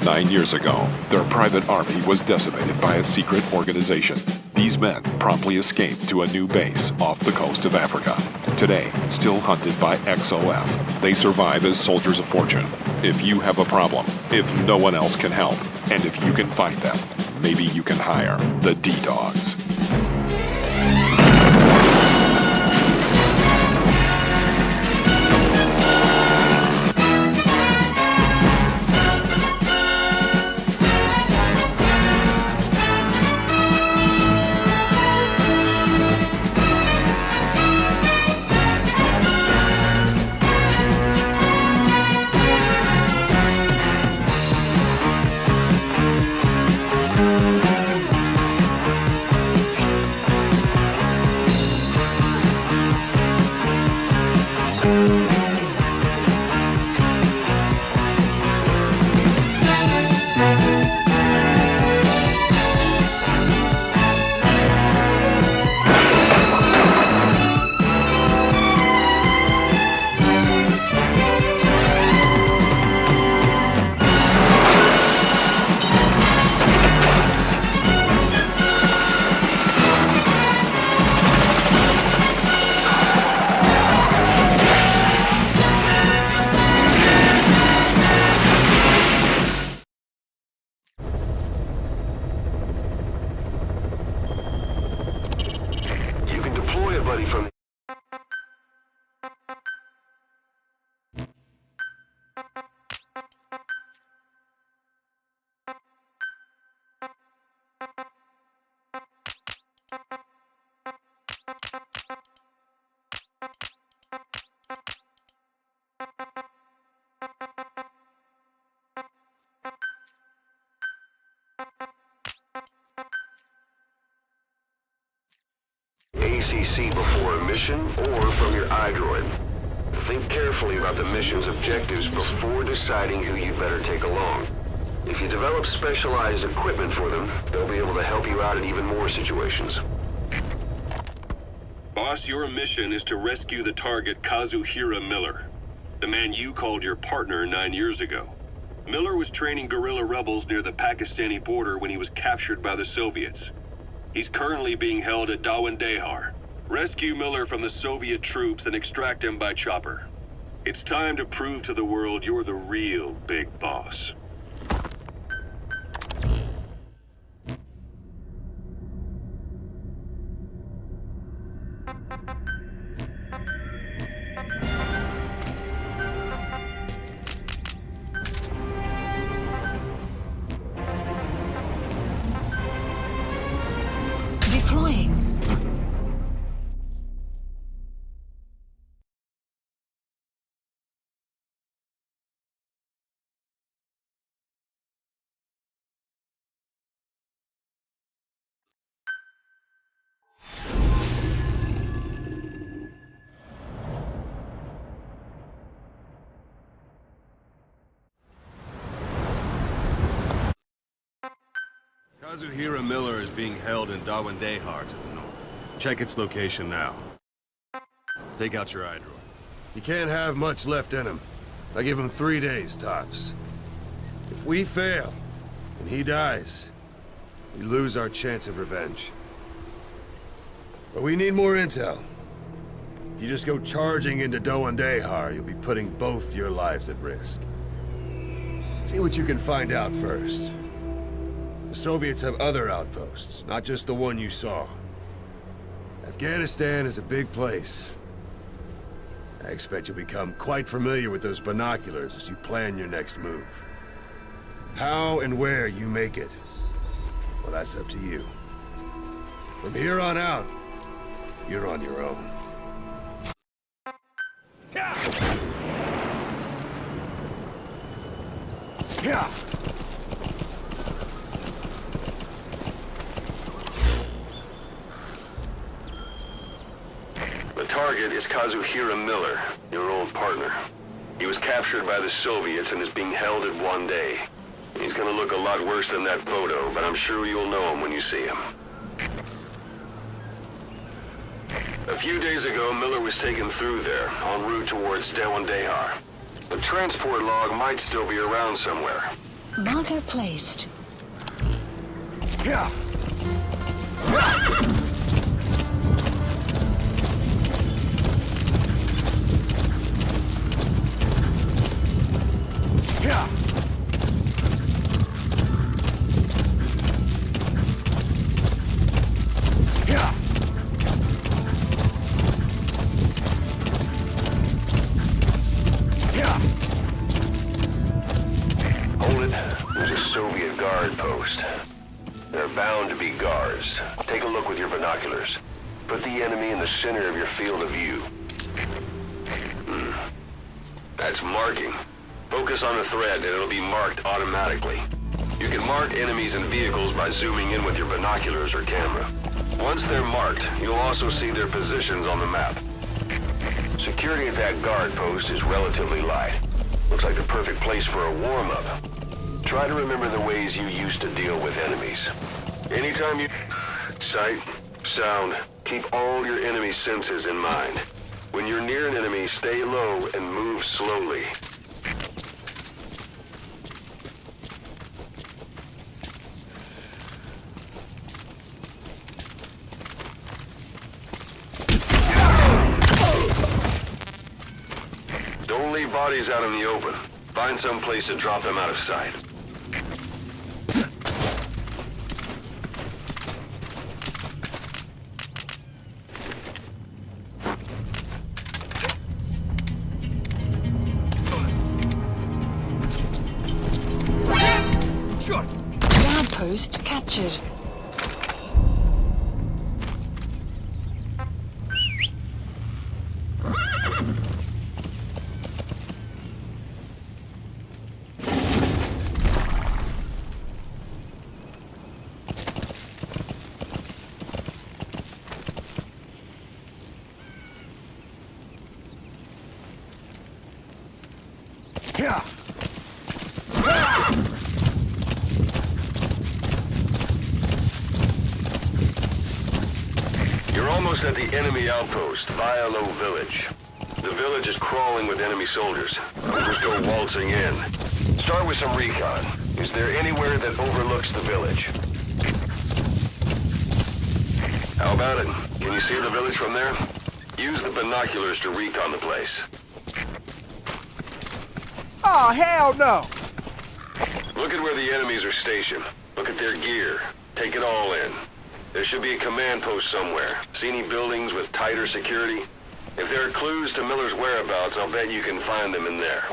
9 years ago, their private army was decimated by a secret organization. These men promptly escaped to a new base off the coast of Africa. Today, still hunted by XOF, they survive as soldiers of fortune. If you have a problem, if no one else can help, and if you can find them, maybe you can hire the D-Dogs. ACC before a mission or from your iDroid. Think carefully about the mission's objectives before deciding who you'd better take along. If you develop specialized equipment for them, they'll be able to help you out in even more situations. Boss, your mission is to rescue the target Kazuhira Miller, the man you called your partner 9 years ago. Miller was training guerrilla rebels near the Pakistani border when he was captured by the Soviets. He's currently being held at Dawandehar. Rescue Miller from the Soviet troops and extract him by chopper. It's time to prove to the world you're the real big boss. Deploying. Kazuhira Miller is being held in Dawandehar to the north. Check its location now. Take out your iDroid. He can't have much left in him. I give him 3 days, tops. If we fail, and he dies, we lose our chance of revenge. But we need more intel. If you just go charging into Dawandehar, you'll be putting both your lives at risk. See what you can find out first. The Soviets have other outposts, not just the one you saw. Afghanistan is a big place. I expect you'll become quite familiar with those binoculars as you plan your next move. How and where you make it, well, that's up to you. From here on out, you're on your own. Yeah. The target is Kazuhira Miller, your old partner. He was captured by the Soviets and is being held at Dawandehar. He's gonna look a lot worse than that photo, but I'm sure you'll know him when you see him. A few days ago, Miller was taken through there, en route towards Dawandehar. The transport log might still be around somewhere. Marker placed. Yeah. Yeah. Yeah. Yeah. Hold it. There's a Soviet guard post. There are bound to be guards. Take a look with your binoculars. Put the enemy in the center of your field of view. That's marking. Focus on the thread and it'll be marked automatically. You can mark enemies and vehicles by zooming in with your binoculars or camera. Once they're marked, you'll also see their positions on the map. Security at that guard post is relatively light. Looks like the perfect place for a warm-up. Try to remember the ways you used to deal with enemies. Anytime you... Sight, sound, keep all your enemy senses in mind. When you're near an enemy, stay low and move slowly. Don't leave bodies out in the open. Find some place to drop them out of sight. Guard post captured. Yeah. You're almost at the enemy outpost, Vialo Village. The village is crawling with enemy soldiers. I'll just go waltzing in. Start with some recon. Is there anywhere that overlooks the village? How about it? Can you see the village from there? Use the binoculars to recon the place. Oh, hell no! Look at where the enemies are stationed. Look at their gear. Take it all in. There should be a command post somewhere. See any buildings with tighter security? If there are clues to Miller's whereabouts, I'll bet you can find them in there.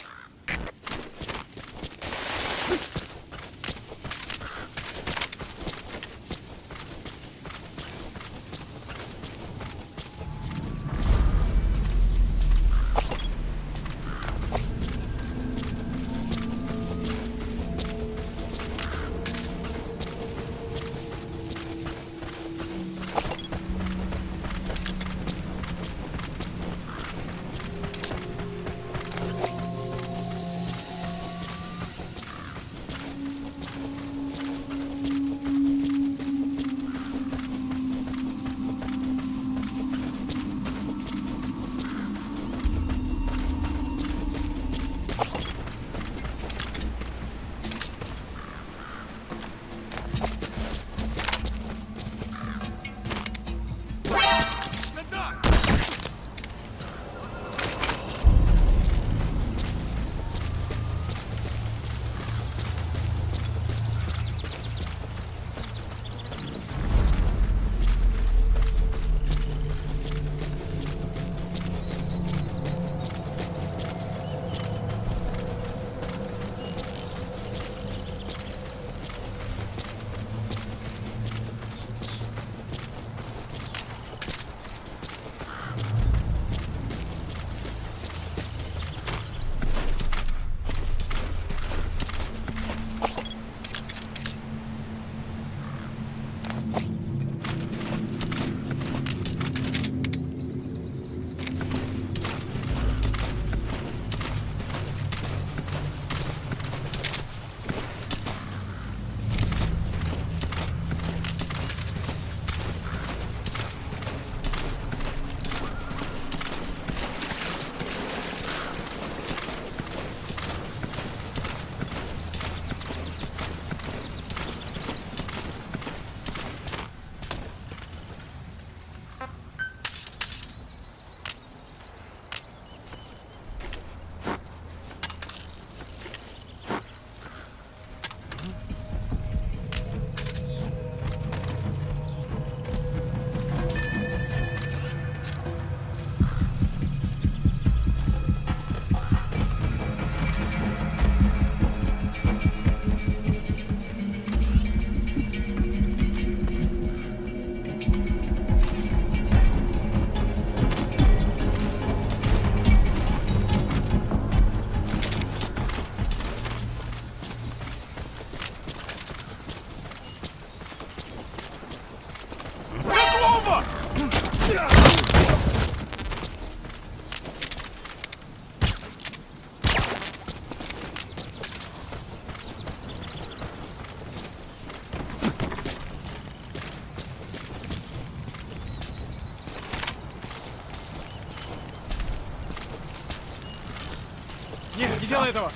видел этого?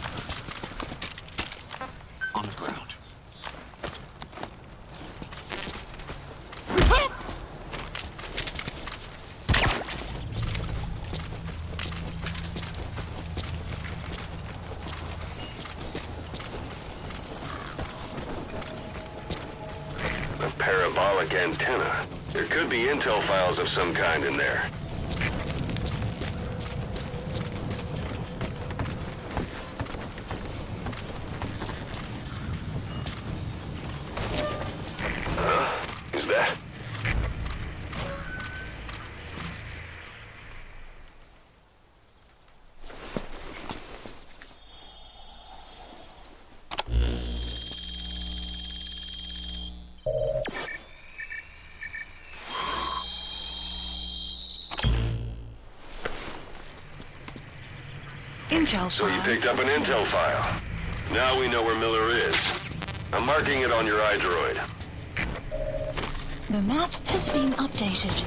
On the ground. A parabolic antenna. There could be intel files of some kind in there. Is that? Intel So you file. picked up an intel file. Now we know where Miller is. I'm marking it on your iDroid. The map has been updated.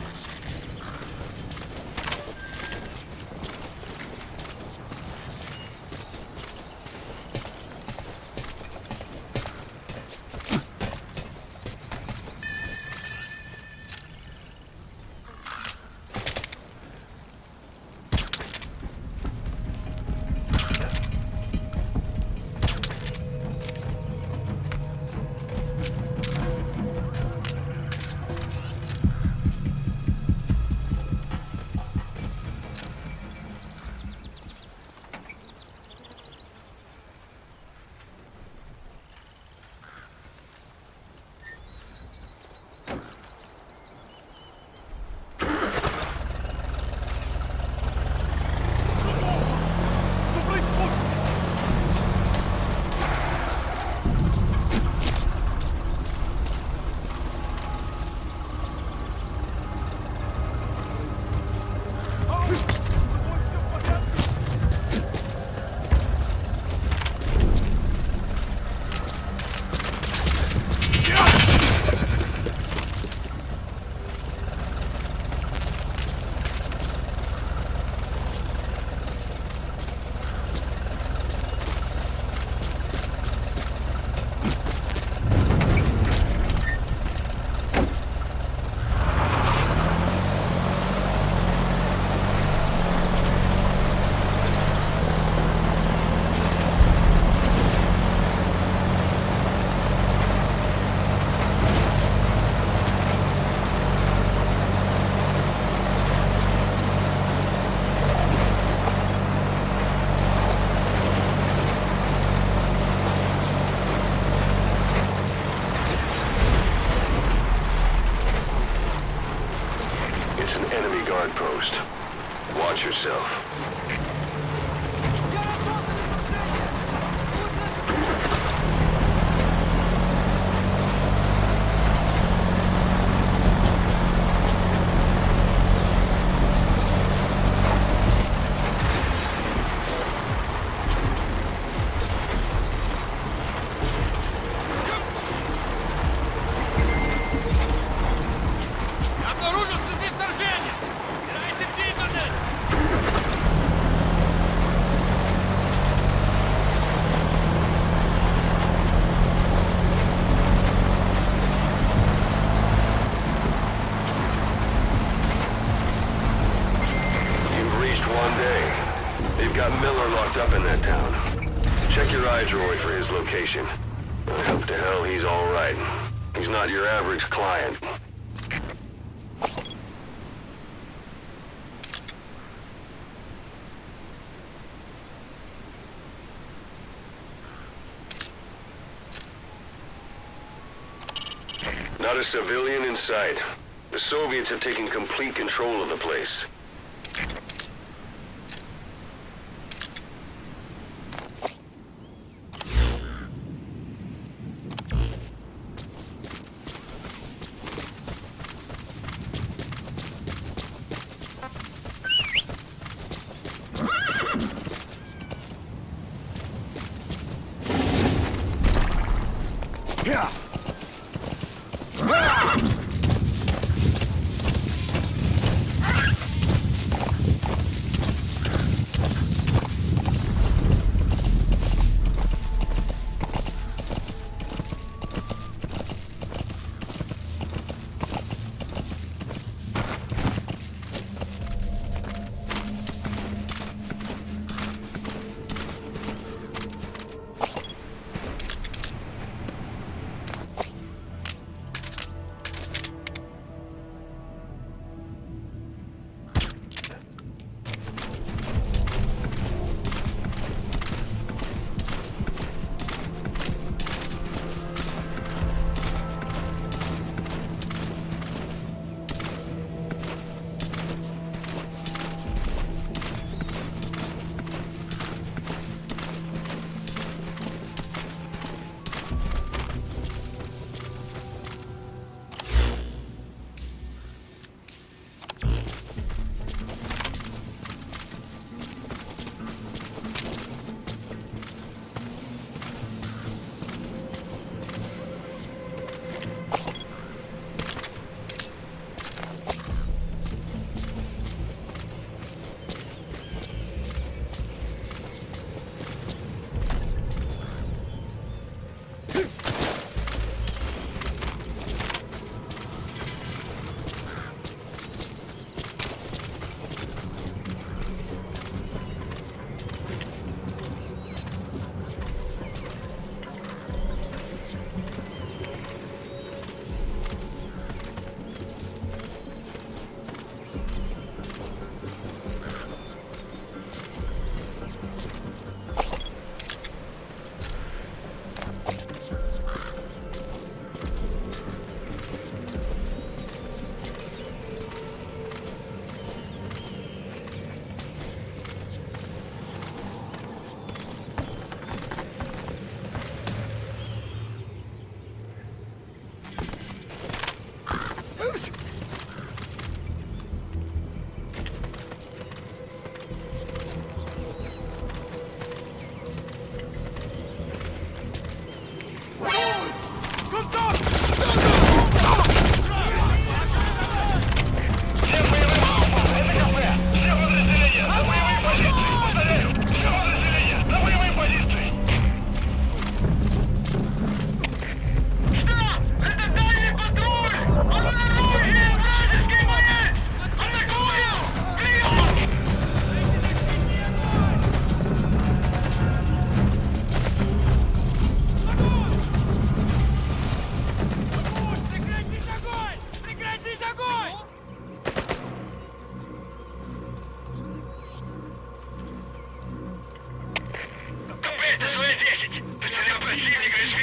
It's an enemy guard post. Watch yourself. Обнаружил следы вторжения! Стирайся бдительность! You've reached one day. They've got Miller locked up in that town. Check your iDroid for his location. I hope to hell he's all right. He's not your average client. Not a civilian in sight. The Soviets have taken complete control of the place.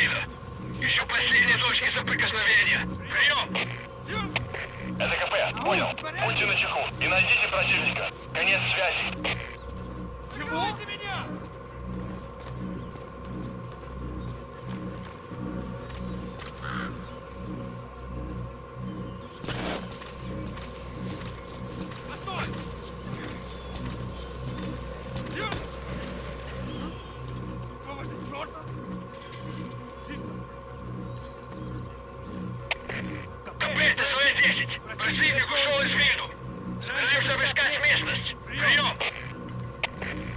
вида. Ищу последние точки соприкосновения. Прием! Это КП, понял. Будьте начеку и найдите противника. Конец связи. Чего? Меня! Постой! Помощь черта! КП, СВ-10. Противник ушел из виду. Стараемся обыскать местность. Прием!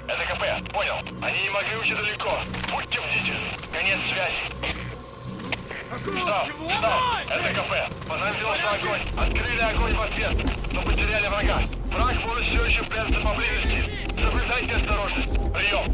Это КП, понял. Они не могли уйти далеко. Будьте бдительны. Конец связи. Штаб, это КП. Понадобился огонь. Открыли огонь в ответ, но потеряли врага. Враг может все еще прятаться поблизости. Соблюдайте осторожность. Прием!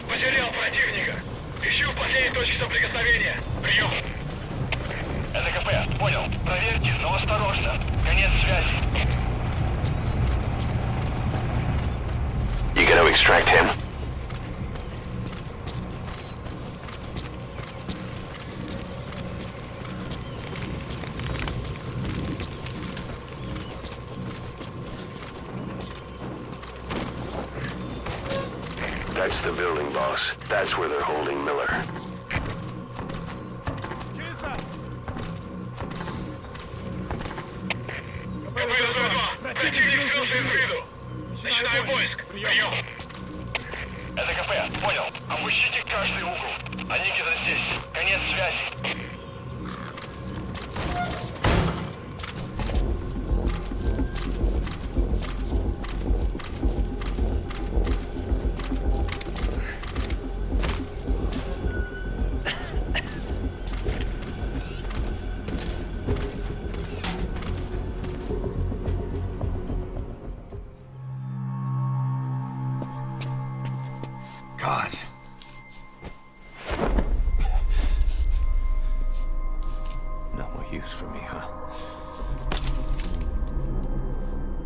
Потерял противника. Ищу последние точки соприкосновения. Прием. Это КП. Понял. Проверьте, но осторожно. Конец связи. You gonna extract him? That's the building, boss. That's where they're holding Miller. Противник скрылся из виду. Начинаю поиск. Прием. Это КП. Понял. Опустите каждый угол. Они где-то здесь. Конец связи. God. No more use for me, huh?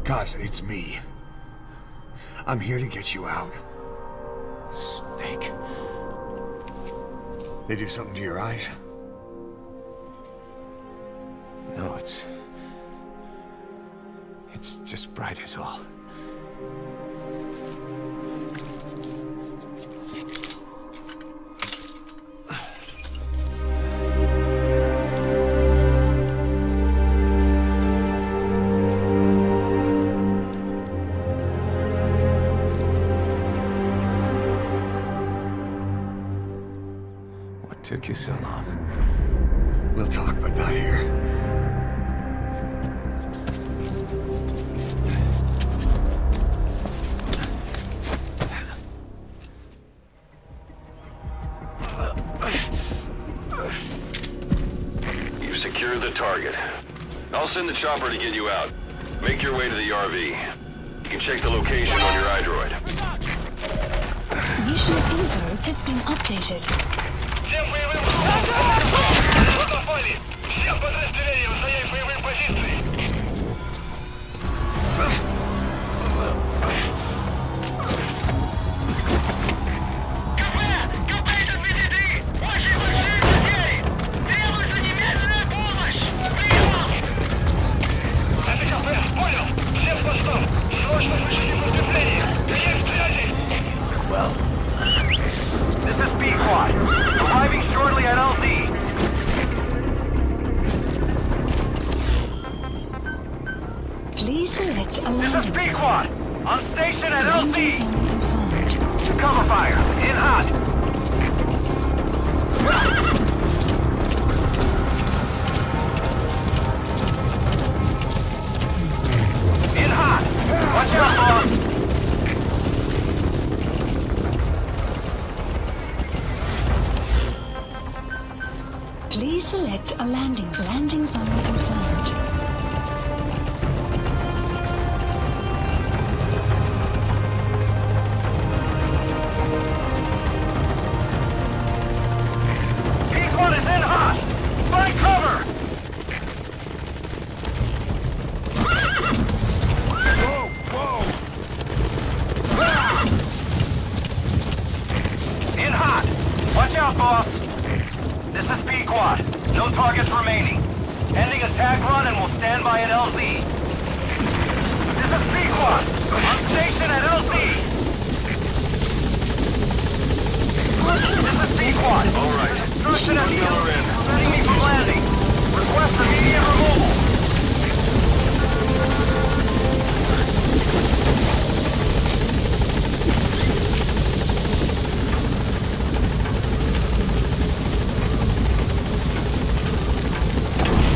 Kaz, it's me. I'm here to get you out. Snake. They do something to your eyes? No, it's just bright as all. Took you so long. We'll talk, but not here. You've secured the target. I'll send the chopper to get you out. Make your way to the RV. You can check the location on your iDroid. Mission info has been updated. Всем боевым группам! Вы попали! Всем подразделениям занять боевые позиции! КП идет впереди! Очень большие потери! Требуется немедленная помощь! Прием! Это КП, понял! Всем в постам! Срочно включите подкрепление! Есть связи! Well, this is B-Quad. Arriving shortly at LZ. Please select a This is landing zone. B-Quad. On station at Landing LZ. zone confirmed. Cover fire. In hot. In hot. Watch out, boss. Please select a landing zone. Landing zone confirmed. B-Quad is in hot. Find cover. In hot. Watch out, boss. This is B-Quad. No targets remaining. Ending attack run and we'll stand by at LZ. This is B-Quad. On station at LZ. This is B-Quad. All right. Construction at the Miller in. Setting me for landing. Request immediate removal.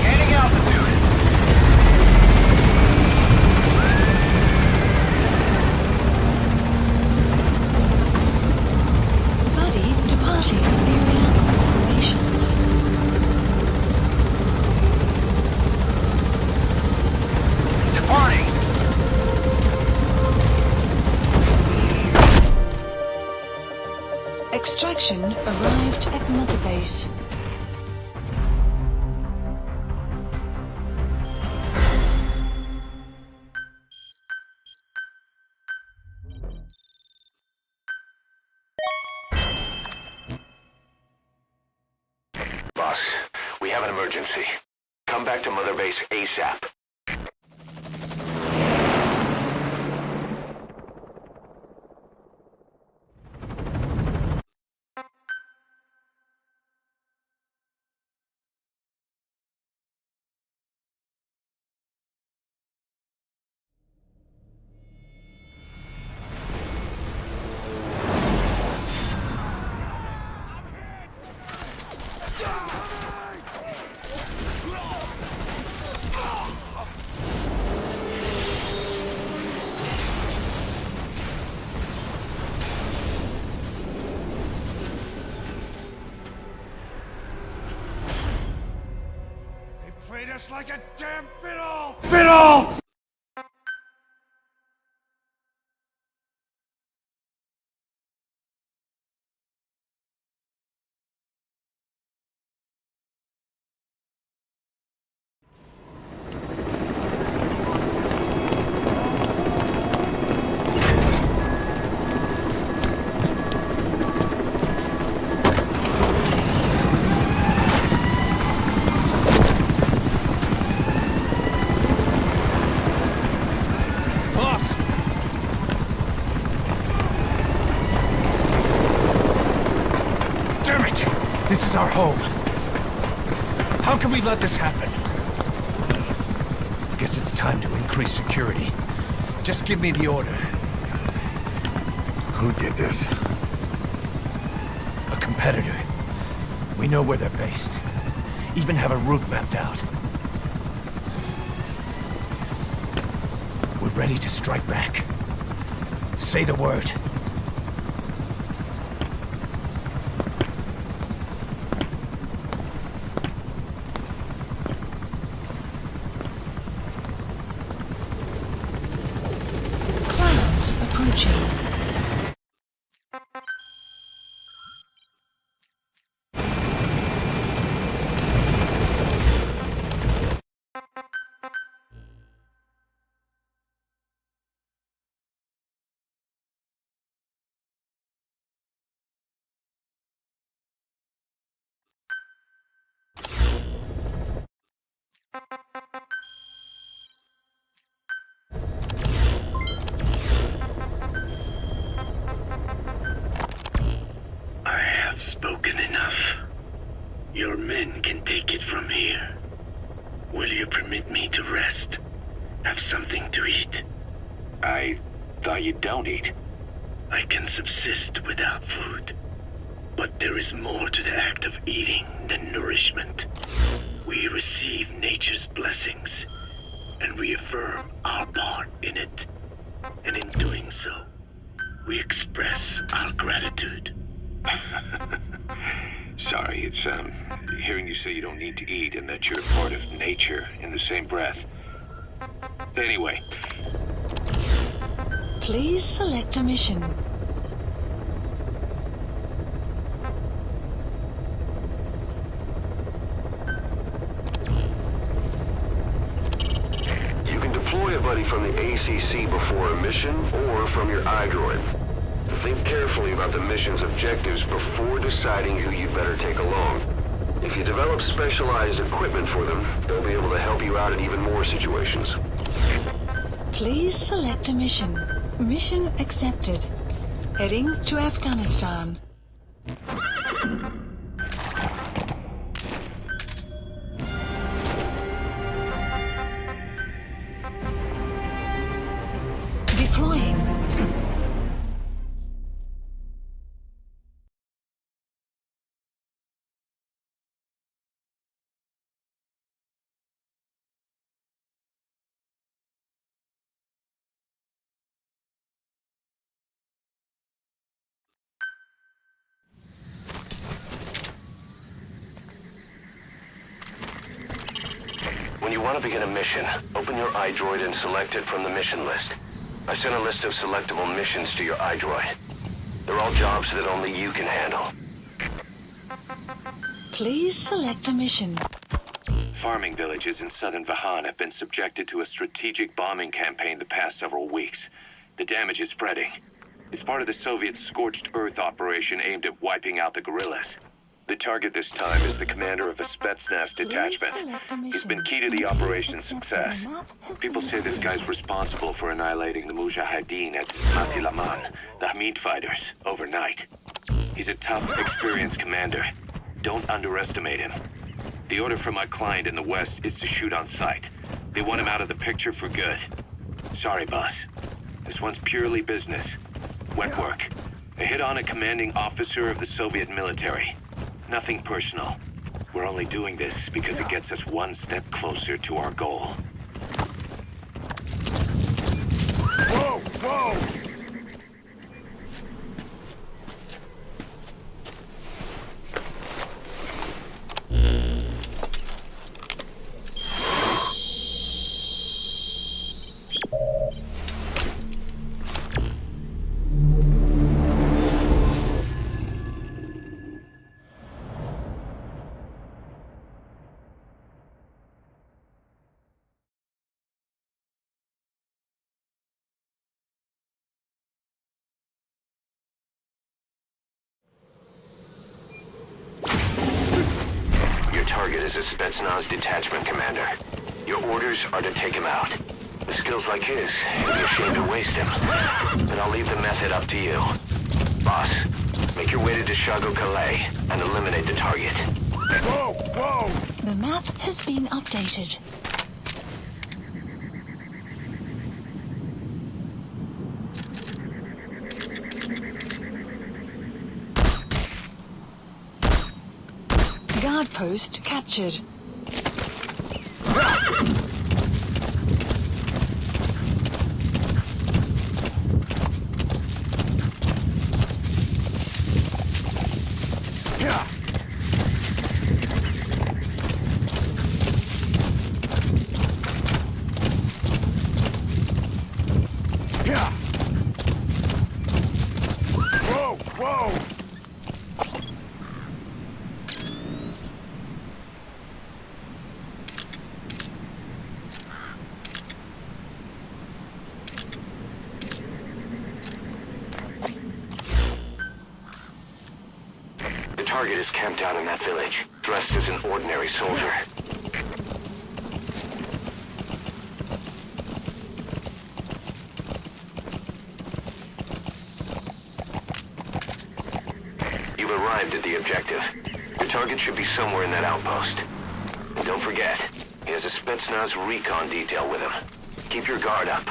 Gaining altitude. Buddy departing area of operations. Departing. Extraction arrived at Mother Base. Boss, we have an emergency. Come back to Mother Base ASAP. Played us like a damn fiddle! Fiddle! This is our home. How can we let this happen? I guess it's time to increase security. Just give me the order. Who did this? A competitor. We know where they're based. Even have a route mapped out. We're ready to strike back. Say the word. Clouds approaching. I have spoken enough. Your men can take it from here. Will you permit me to rest? Have something to eat? I thought you don't eat. I can subsist without food. But there is more to the act of eating than nourishment. We receive nature's blessings and reaffirm our part in it. And in doing so, we express our gratitude. Sorry, it's, hearing you say you don't need to eat and that you're part of nature in the same breath. Anyway. Please select a mission. You can deploy a buddy from the ACC before a mission or from your iDroid. Think carefully about the mission's objectives before deciding who you'd better take along. If you develop specialized equipment for them, they'll be able to help you out in even more situations. Please select a mission. Mission accepted. Heading to Afghanistan. Deploying. When you want to begin a mission, open your iDroid and select it from the mission list. I sent a list of selectable missions to your iDroid. They're all jobs that only you can handle. Please select a mission. Farming villages in southern Vahan have been subjected to a strategic bombing campaign the past several weeks. The damage is spreading. It's part of the Soviet Scorched Earth operation aimed at wiping out the guerrillas. The target this time is the commander of a Spetsnaz detachment. He's been key to the operation's success. People say this guy's responsible for annihilating the Mujahideen at Matilaman, the Hamid fighters, overnight. He's a tough, experienced commander. Don't underestimate him. The order from my client in the west is to shoot on sight. They want him out of the picture for good. Sorry, boss. This one's purely business. Wet work. A hit on a commanding officer of the Soviet military. Nothing personal. We're only doing this because it gets us one step closer to our goal. Whoa! Whoa! Target is a Spetsnaz detachment commander. Your orders are to take him out. With skills like his, it'd be a shame to waste him. And I'll leave the method up to you. Boss, make your way to Deshago Calais and eliminate the target. Whoa! Whoa! The map has been updated. Guard post captured. Whoa! Whoa! The target is camped down in that village, dressed as an ordinary soldier. arrived at the objective. The target should be somewhere in that outpost. And don't forget, he has a Spetsnaz recon detail with him. Keep your guard up.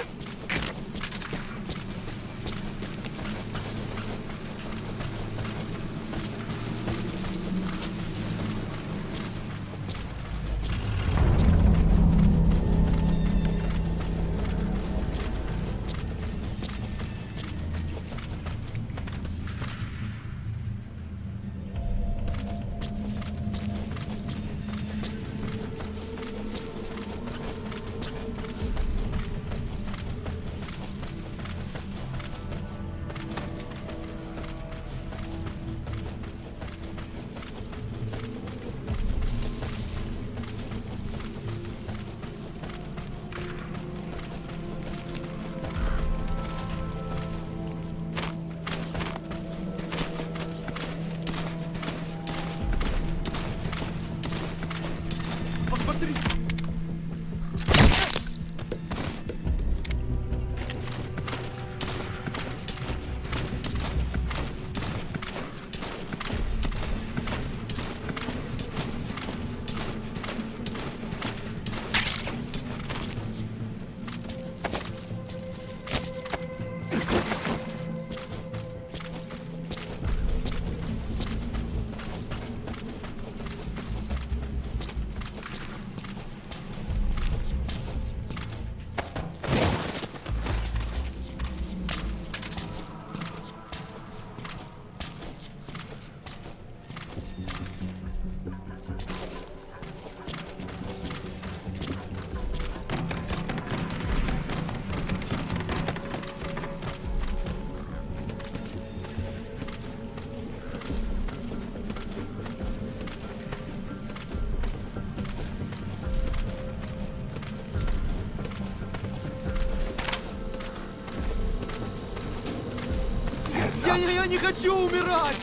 Я не хочу умирать!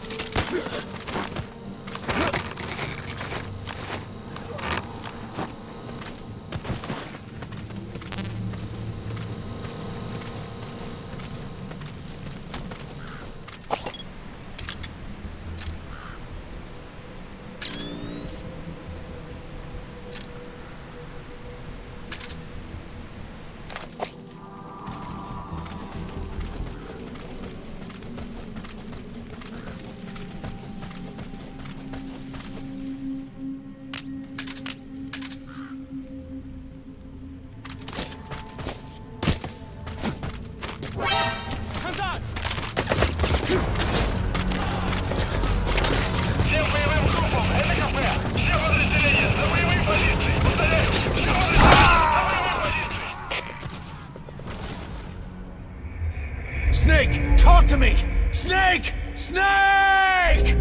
Snake, talk to me! Snake! Snake!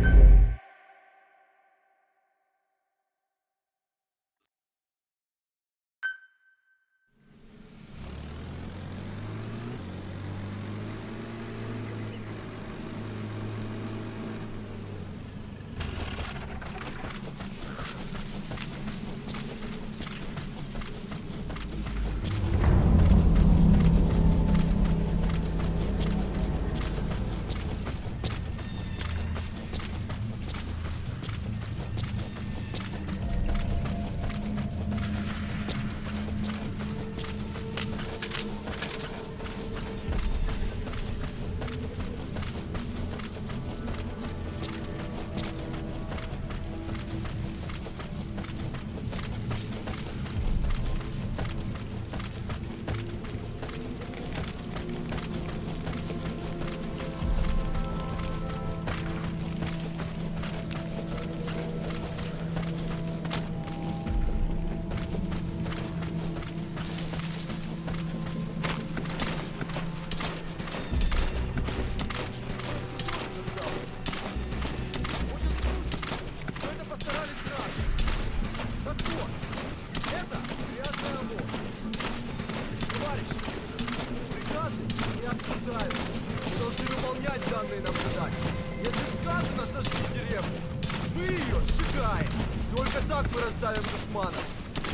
Вырастаем душманов.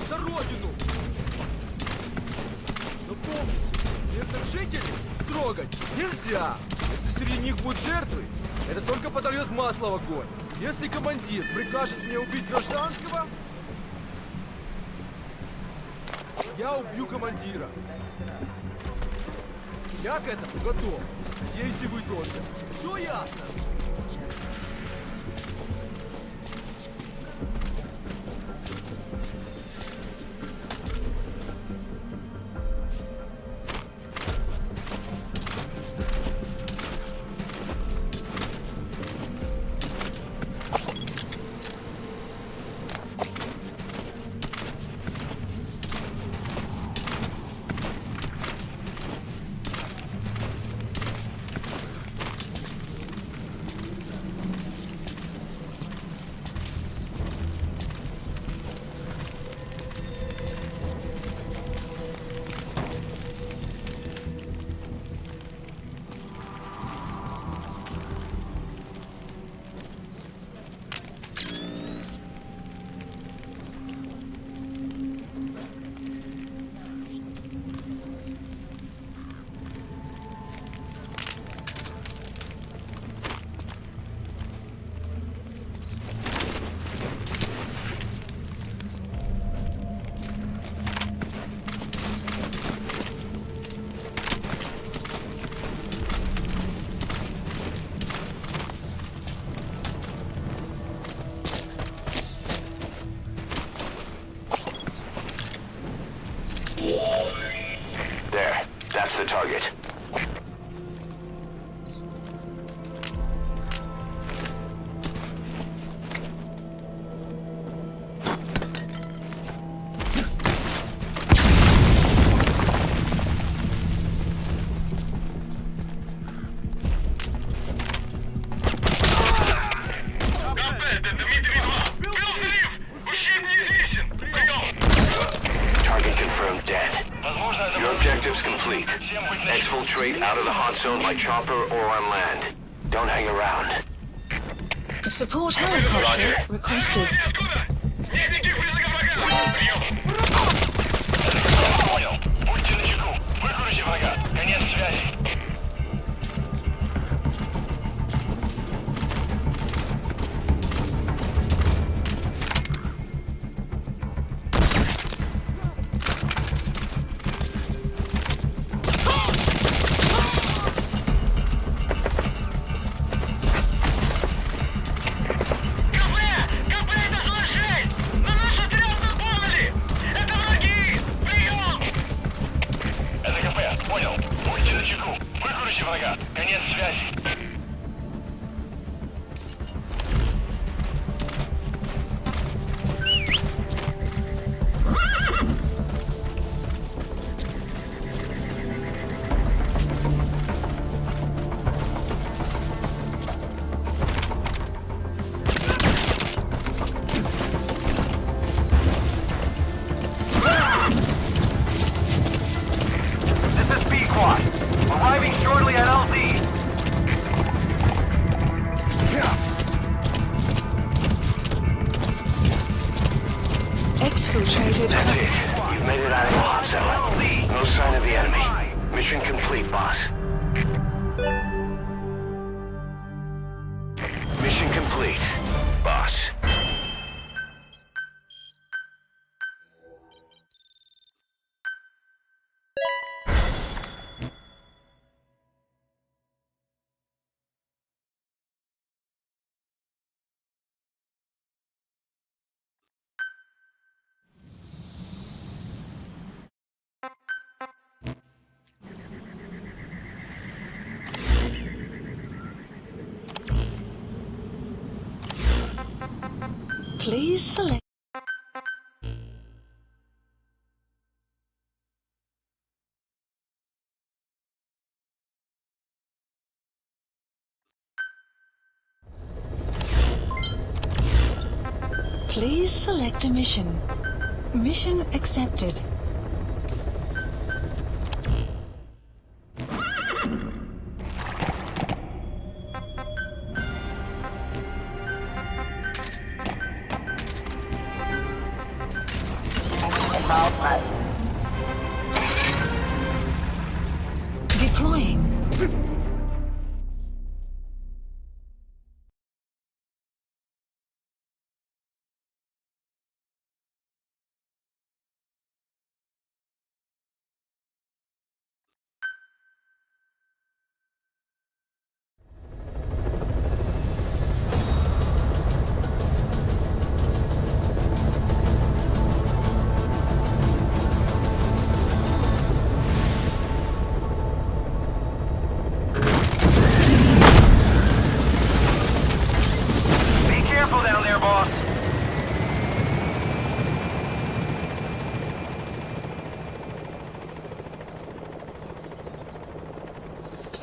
За родину! Но помните, мирных жителей трогать нельзя. Если среди них будут жертвы, Это только подольет масло в огонь. Если командир прикажет мне убить гражданского, я убью командира. Я к этому готов. Надеюсь, и вы тоже. Все ясно? There. That's the target. Target confirmed dead. Your objective's complete. Exfiltrate out of the hot zone by chopper or on land. Don't hang around. Support helicopter requested. Понял. Будьте начеку. Выкройте врага. Конец связи. Конец связи. Arriving shortly at LZ. Exfiltrated. That's it. You've made it out of the hot zone. No sign of the enemy. Mission complete, boss. Mission complete, boss. Please select. Please select a mission. Mission accepted. Deploying.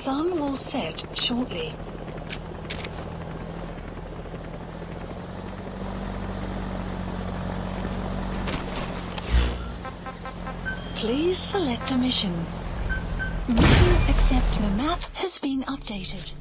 sun will set shortly. Please select a mission. Mission accept. The map has been updated.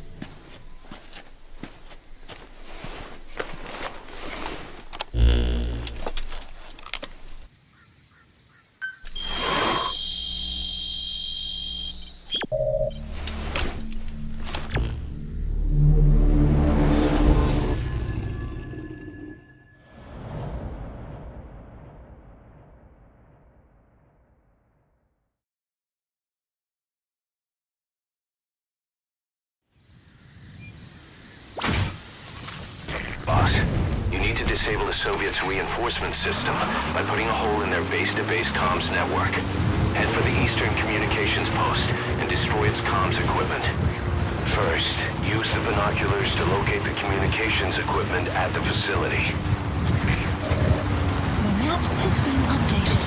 Disable the Soviets' reinforcement system by putting a hole in their base-to-base comms network. Head for the Eastern Communications Post and destroy its comms equipment. First, use the binoculars to locate the communications equipment at the facility. The map has been updated.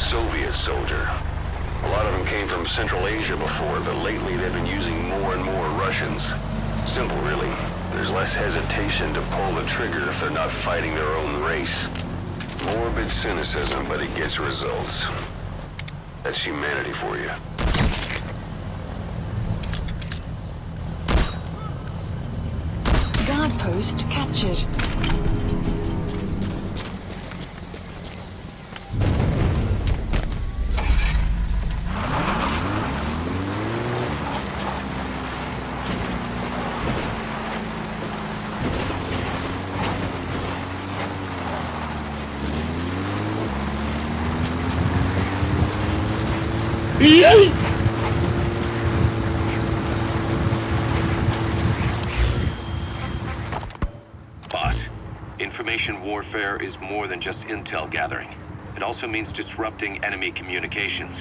Soviet soldier. A lot of them came from Central Asia before, but lately they've been using more and more Russians. Simple, really. There's less hesitation to pull the trigger if they're not fighting their own race. Morbid cynicism, but it gets results. That's humanity for you. Guard post captured. Boss, information warfare is more than just intel gathering. It also means disrupting enemy communications.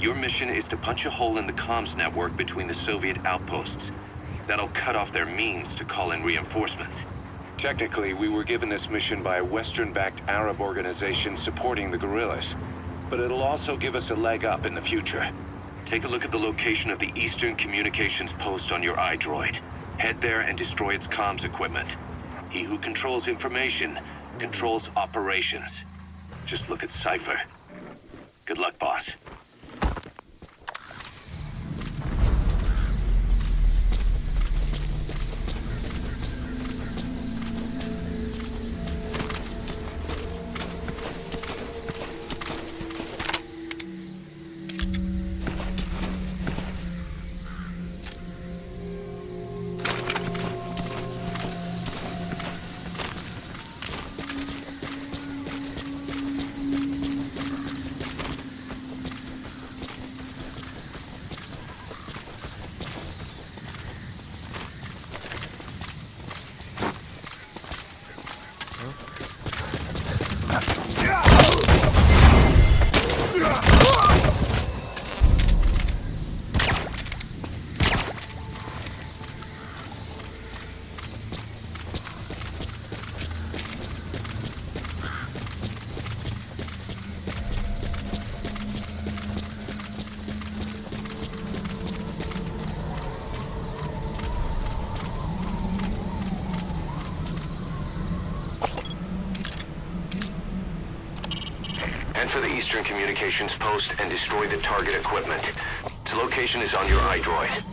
Your mission is to punch a hole in the comms network between the Soviet outposts. That'll cut off their means to call in reinforcements. Technically, we were given this mission by a Western-backed Arab organization supporting the guerrillas. But it'll also give us a leg up in the future. Take a look at the location of the Eastern Communications Post on your iDroid. Head there and destroy its comms equipment. He who controls information controls operations. Just look at Cypher. Good luck, boss. Enter the Eastern Communications Post and destroy the target equipment. Its location is on your iDroid.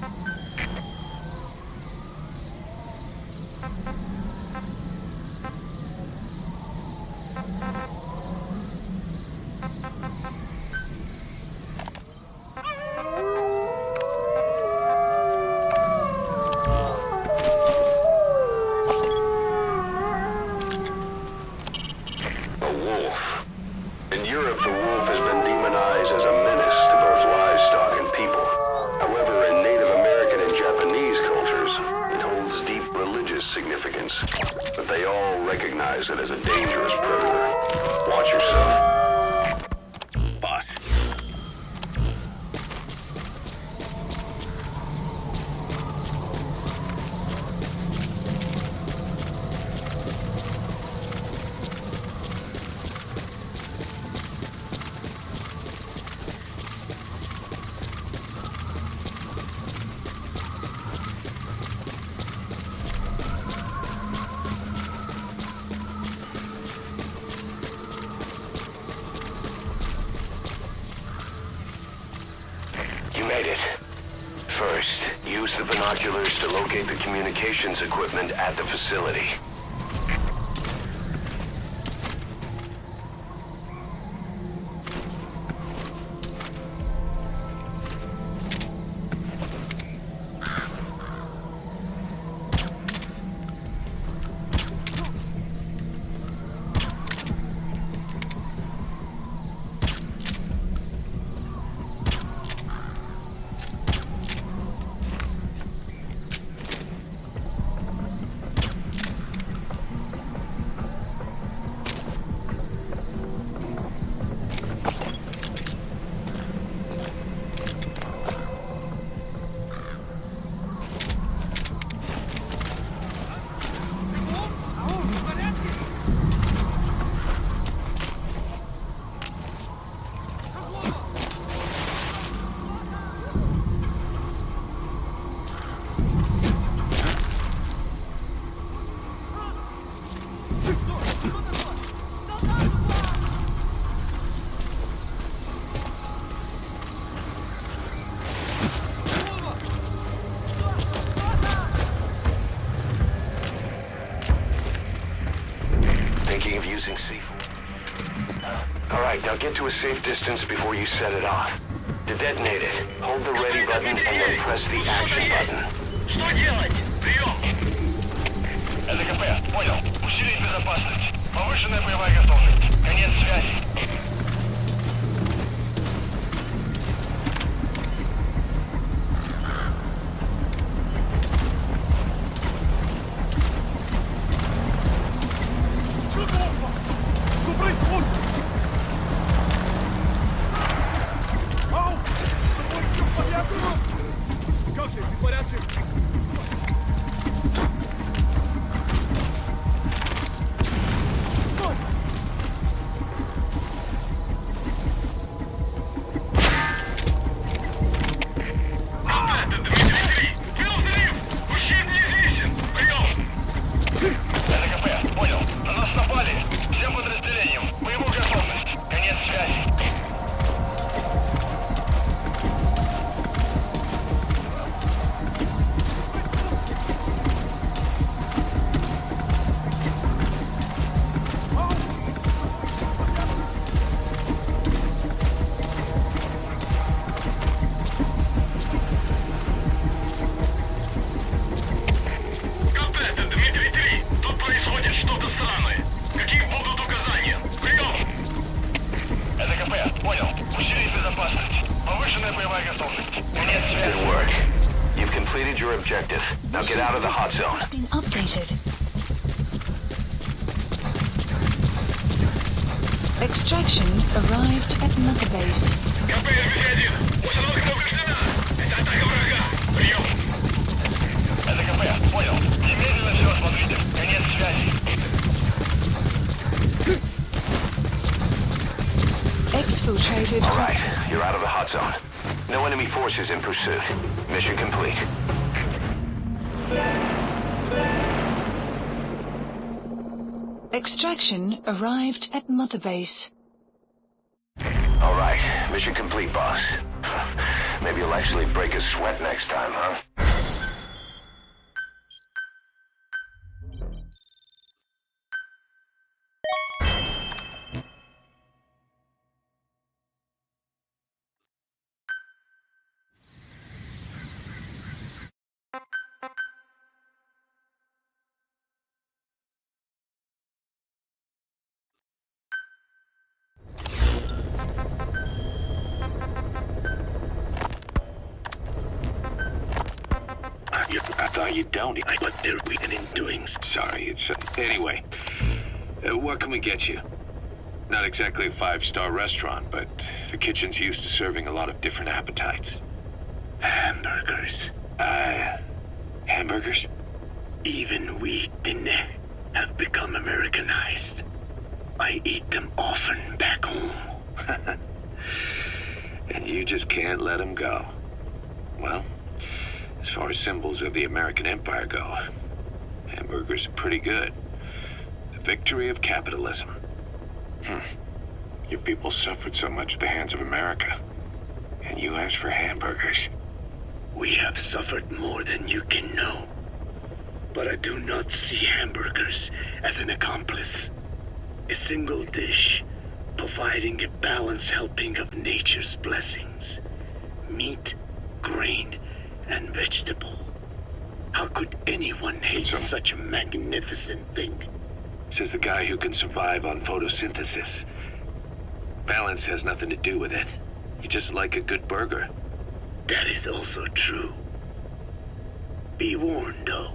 significance, but they all recognize it as a dangerous predator. Watch yourself. Boss. Made it. First, use the binoculars to locate the communications equipment at the facility. Thinking of using C4. Alright, now get to a safe distance before you set it off. To detonate it, hold the ready button and then press the action button. Что делать? Прием! ЛКП, понял. Усилить безопасность. Повышенная боевая готовность. Конец связи. Что происходит? Ау! С тобой все в порядке? Как ты в порядке? Стой! Это Дмитрий! Был взрыв! Ущерб неизвестен! Прием! ЛКП, понял. На нас напали. Всем подразделениям. Боевую готовность. Конец связи. Это Дмитрий 3! Тут происходит что-то странное! Какие будут указания? Прием! ЛКП, понял. Усилить безопасность. Повышенная боевая готовность. Конец связи. Good work. You've completed your objective. Now get out of the hot zone. Has been updated. Extraction arrived at Mother Base. КП-1, установка повреждена! Это атака врага! Прием! ЛКП, понял. Немедленно все осмотрите. Конец связи. Exfiltrated. Alright, you're out of the hot zone. No enemy forces in pursuit. Mission complete. Extraction arrived at Mother Base. Alright, mission complete, boss. Maybe you'll actually break a sweat next time, huh? I thought you don't, but they're weak in doing. Sorry, it's... Anyway, what can we get you? Not exactly a 5-star restaurant, but the kitchen's used to serving a lot of different appetites. Hamburgers. Hamburgers? Even we didn't have become Americanized. I eat them often back home. And you just can't let them go. Well, as far as symbols of the American Empire go, hamburgers are pretty good. The victory of capitalism. Your people suffered so much at the hands of America. And you asked for hamburgers. We have suffered more than you can know. But I do not see hamburgers as an accomplice. A single dish, providing a balanced helping of nature's blessings. Meat, grain, and vegetable. How could anyone hate such a magnificent thing? Says the guy who can survive on photosynthesis. Balance has nothing to do with it. You just like a good burger. That is also true. Be warned, though.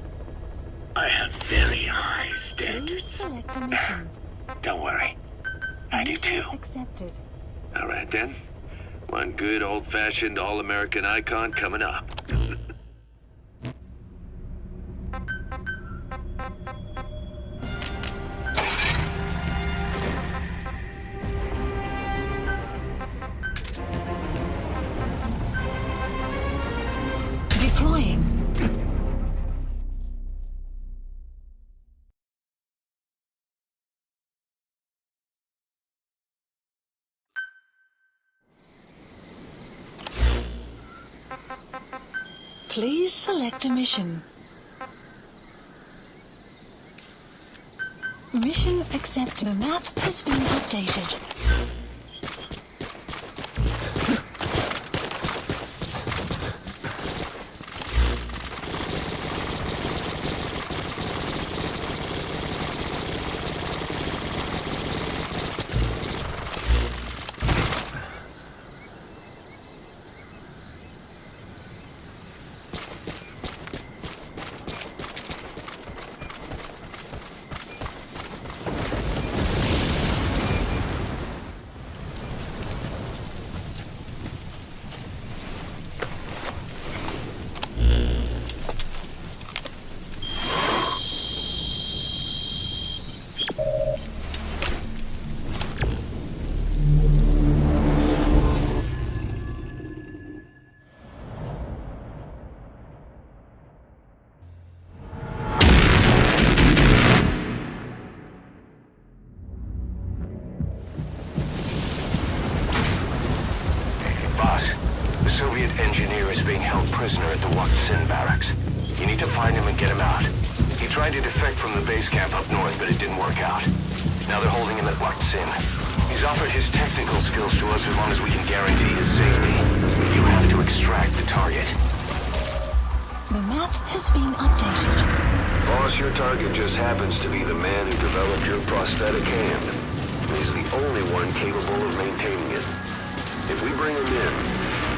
I have very high standards. Please select a mission. Don't worry. I do too. Accepted. All right then. One good old-fashioned all-American icon coming up. Deploying. Please select a mission. Mission accepted. The map has been updated. Engineer is being held prisoner at the Waksin barracks. You need to find him and get him out. He tried to defect from the base camp up north, but it didn't work out. Now they're holding him at Waksin. He's offered his technical skills to us as long as we can guarantee his safety. You have to extract the target. The map has been updated. Boss, your target just happens to be the man who developed your prosthetic hand. He's the only one capable of maintaining it. If we bring him in,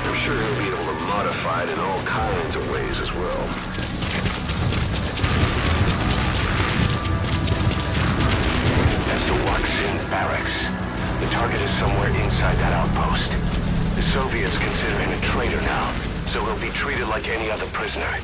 I'm sure he'll be able to modify it in all kinds of ways as well. That's the Waksin barracks. The target is somewhere inside that outpost. The Soviets consider him a traitor now, so he'll be treated like any other prisoner.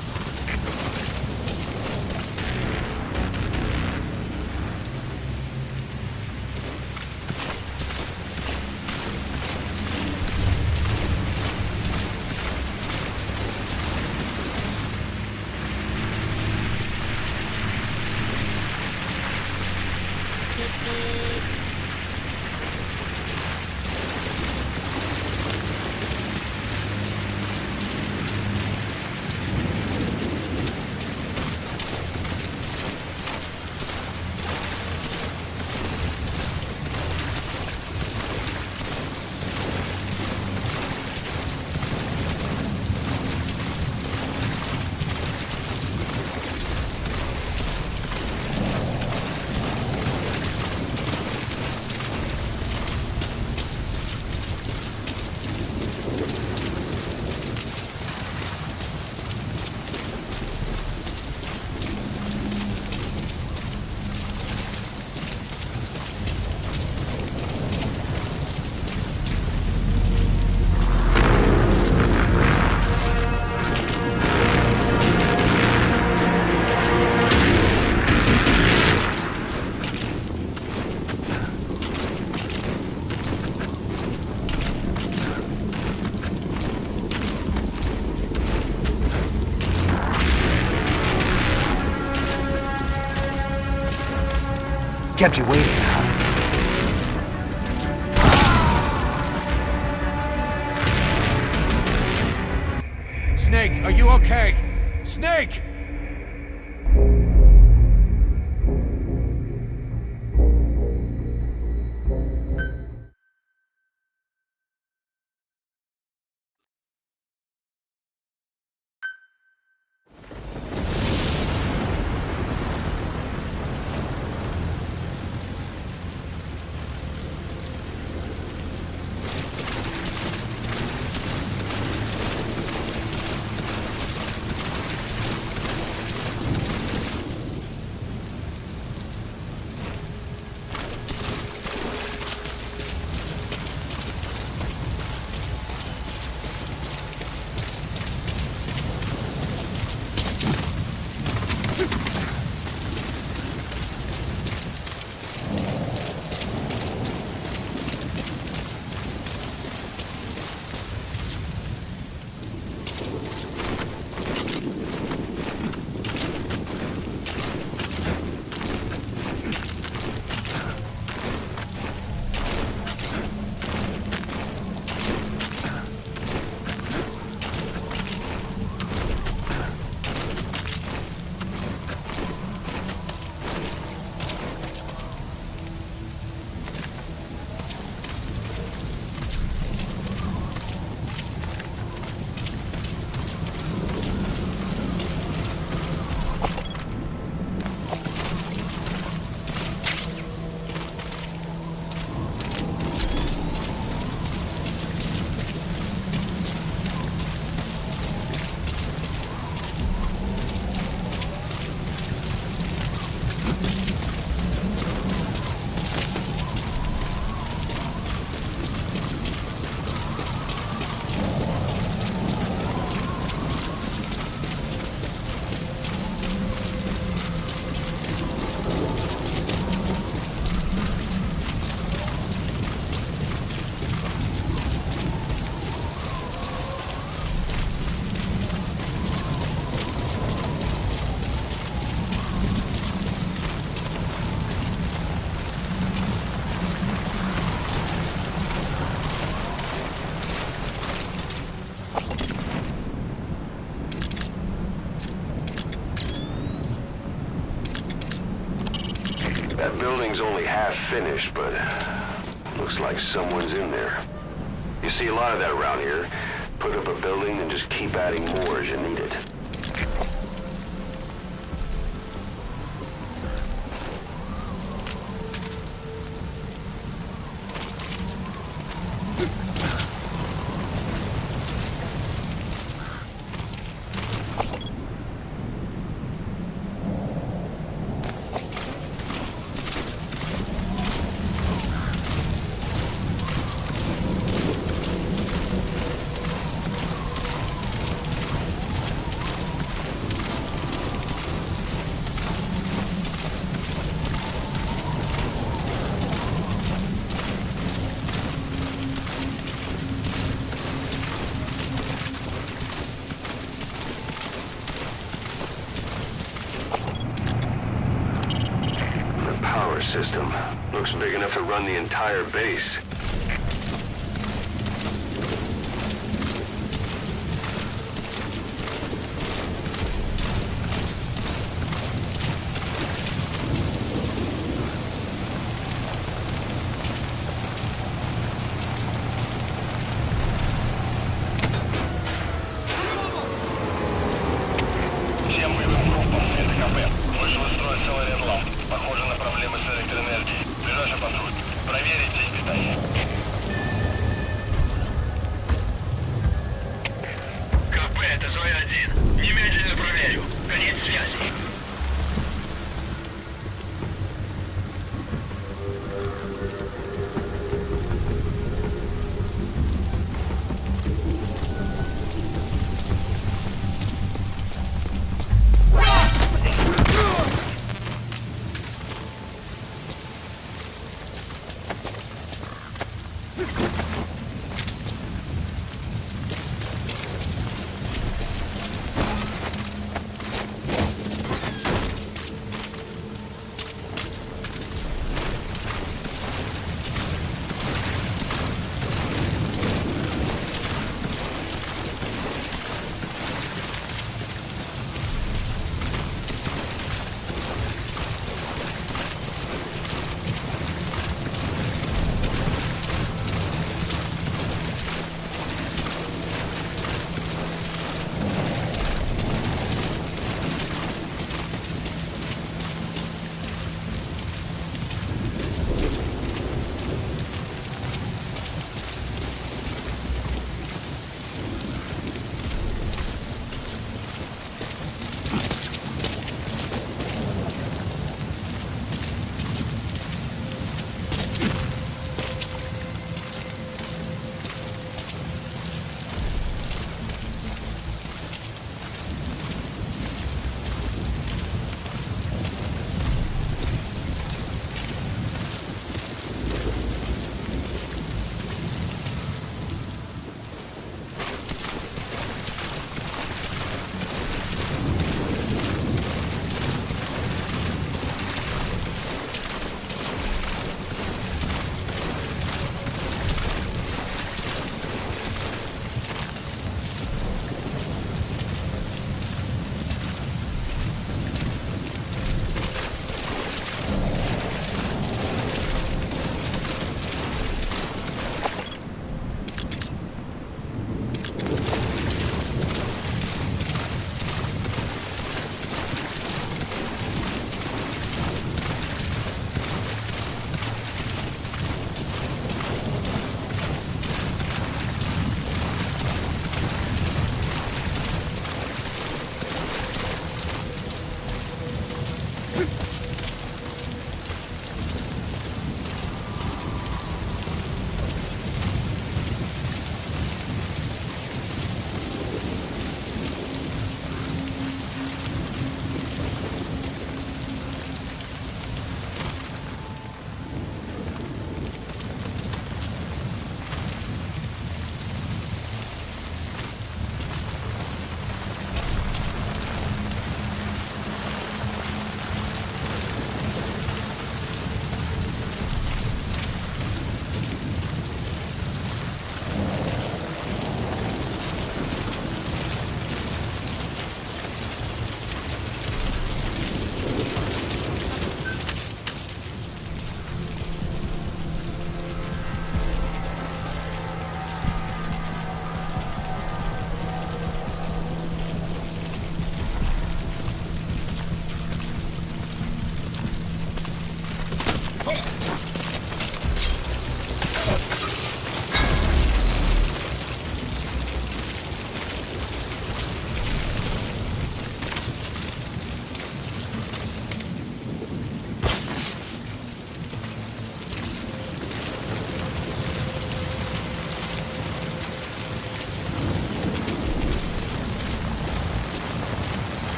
Kept you waiting, huh? Snake, are you okay? Snake! That building's only half finished, but looks like someone's in there. You see a lot of that around here. Put up a building and just keep adding more as you need it. System. Looks big enough to run the entire base. Всем боевым группам с Int Scope. Вышел из строя целый ряд ламп. Похоже на проблемы с электроэнергией. Ближайший патруль. Проверить здесь питание.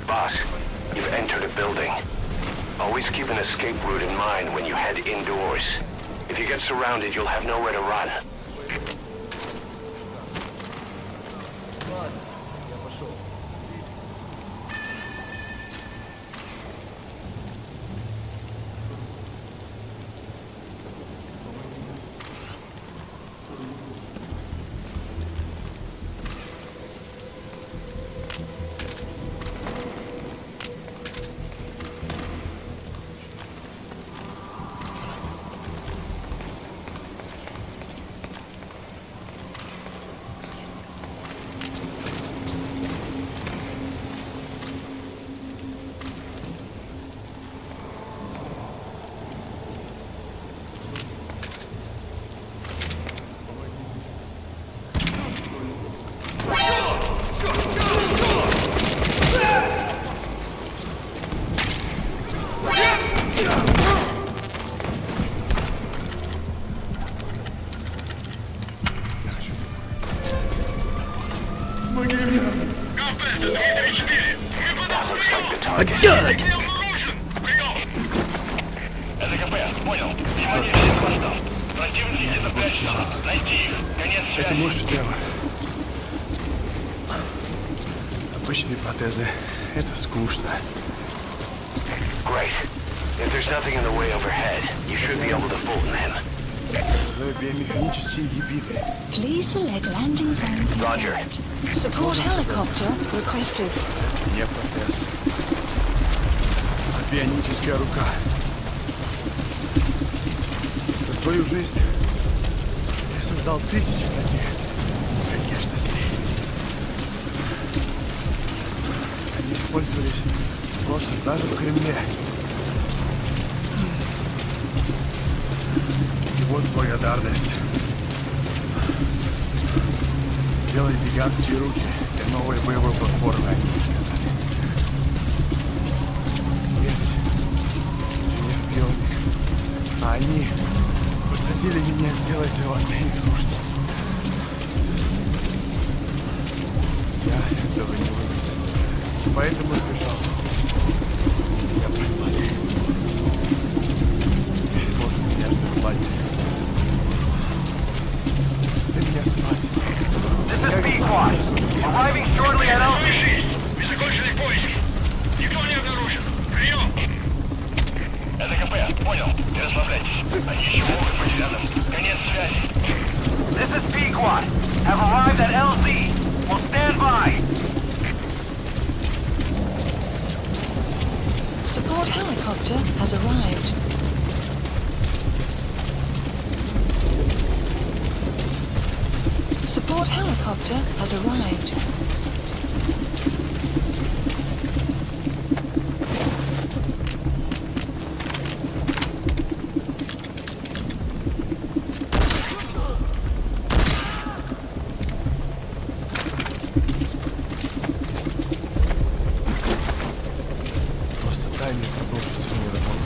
Boss, you've entered a building. Always keep an escape route in mind when you head indoors. If you get surrounded, you'll have nowhere to run. Ладно, я пошел. Это мой шедевр. Обычные протезы — это скучно. Great. If there's nothing in the way overhead, you should be able to fold them. Биомеханические гибриды. Please select landing zone Roger. confirmed. Support helicopter requested. Не протез, а бионическая рука. За свою жизнь я создал тысячи таких внешностей. Они использовались просто даже в Кремле. И вот благодарность. Сделай гигантские руки для новой боевой платформы, они сказали. Я ведь инженер-бионик. А они посадили меня сделать золотые игрушки. Я этого не вынес. Поэтому сбежал. Я припадаю. Теперь можно меня ждать лагерь. Ты меня спас. This is B-Quad. Arriving shortly at LZ. Мы закончили поиски. Никто не обнаружен. Прием! Это КП, понял. Не расслабляйтесь. Они еще могут быть рядом. Конец связи. This is B-Quad. Have arrived at LZ. Will stand by. Support helicopter has arrived. Support helicopter has arrived. Просто дай мне продолжить свою работу.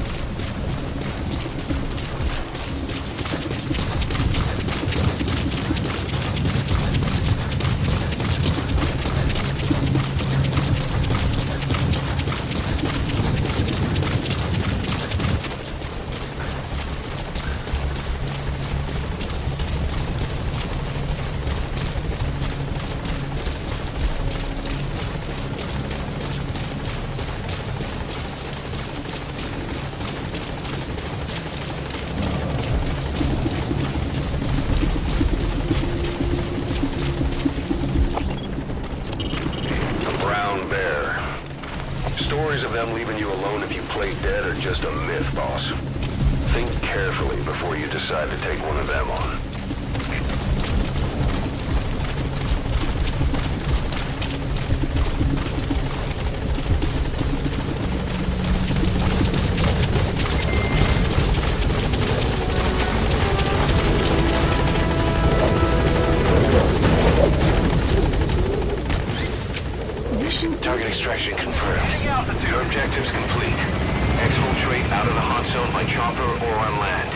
Stories of them leaving you alone if you play dead are just a myth, boss. Think carefully before you decide to take one of them on. Target extraction confirmed. Your objective's complete. Exfiltrate out of the hot zone by chopper or on land.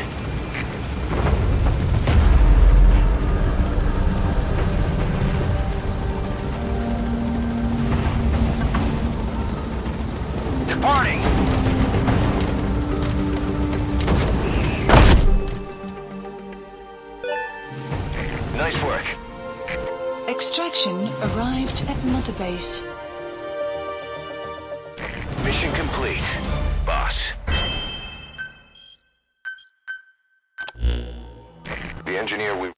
arrived at Mother Base. Mission complete, boss. The engineer we...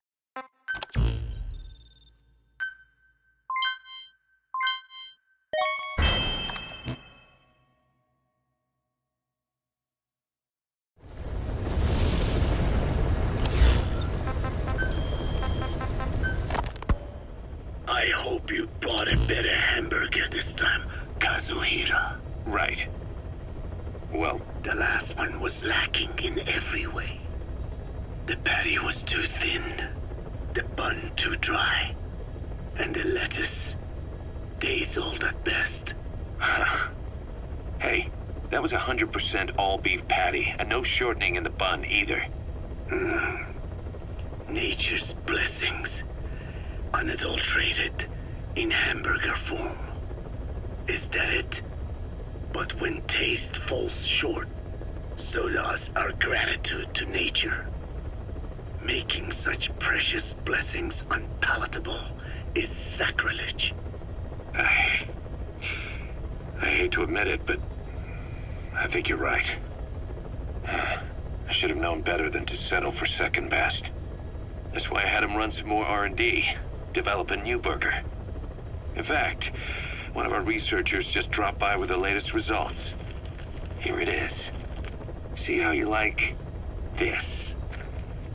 I hope you bought a better hamburger this time, Kazuhira. Right. Well, The last one was lacking in every way. The patty was too thin, the bun too dry, and the lettuce days old at best. hey, that was 100% all beef patty, and no shortening in the bun either. Nature's blessings, unadulterated, in hamburger form. Is that it? But when taste falls short, so does our gratitude to nature. Making such precious blessings unpalatable is sacrilege. I hate to admit it, but I think you're right. I should have known better than to settle for second best. That's why I had him run some more R&D, develop a new burger. In fact, one of our researchers just dropped by with the latest results. Here it is. See how you like this?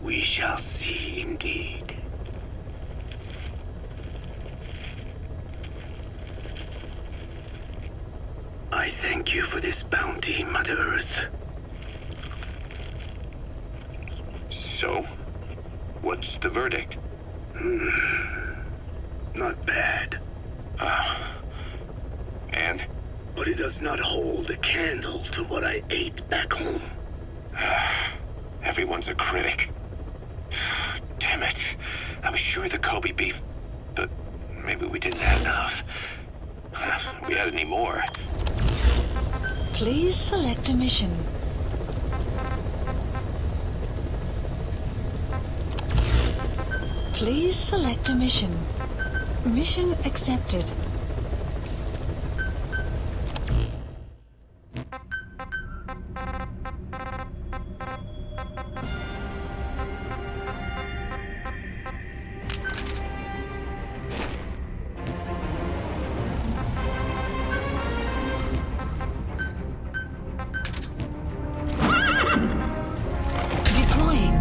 We shall see indeed. I thank you for this bounty, Mother Earth. So, what's the verdict? Not bad. And? But it does not hold a candle to what I ate back home. Everyone's a critic. Damn it. I was sure the Kobe beef, but maybe we didn't have enough. If we had any more. Please select a mission. Please select a mission. Mission accepted. Deploying.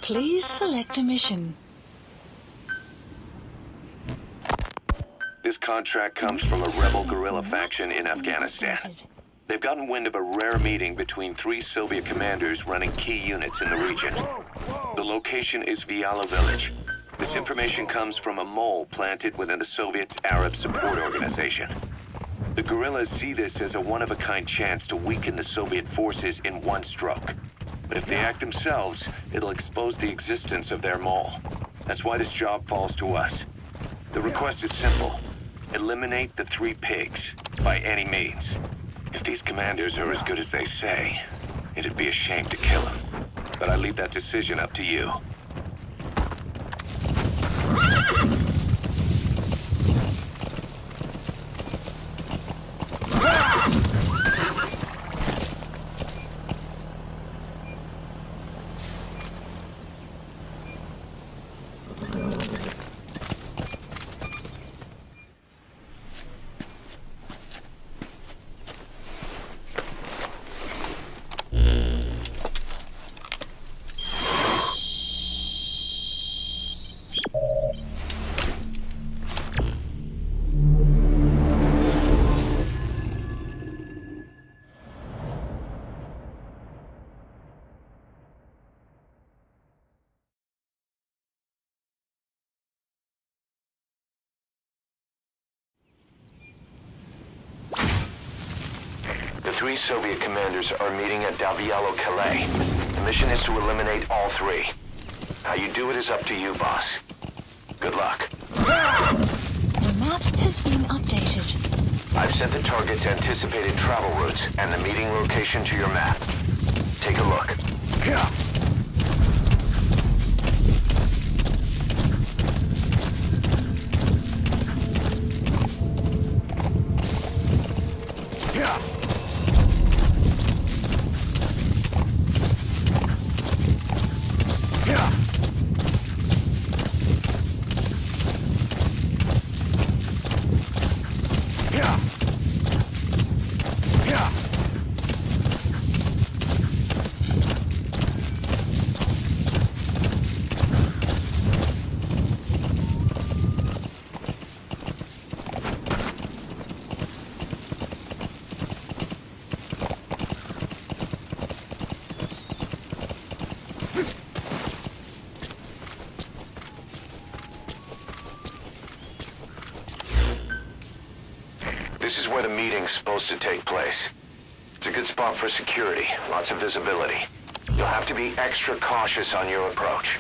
Please select a mission. This contract comes from a rebel guerrilla faction in Afghanistan. They've gotten wind of a rare meeting between 3 Soviet commanders running key units in the region. The location is Vialo village. This information comes from a mole planted within the Soviet Arab Support Organization. The guerrillas see this as a one-of-a-kind chance to weaken the Soviet forces in one stroke. But if they act themselves, it'll expose the existence of their mole. That's why this job falls to us. The request is simple. Eliminate the 3 pigs, by any means. If these commanders are as good as they say, it'd be a shame to kill them. But I leave that decision up to you. The 3 Soviet commanders are meeting at Davialo Calais. The mission is to eliminate all 3. How you do it is up to you, boss. Good luck. The map has been updated. I've sent the target's anticipated travel routes and the meeting location to your map. Take a look. Yeah. This is where the meeting's supposed to take place. It's a good spot for security, lots of visibility. You'll have to be extra cautious on your approach.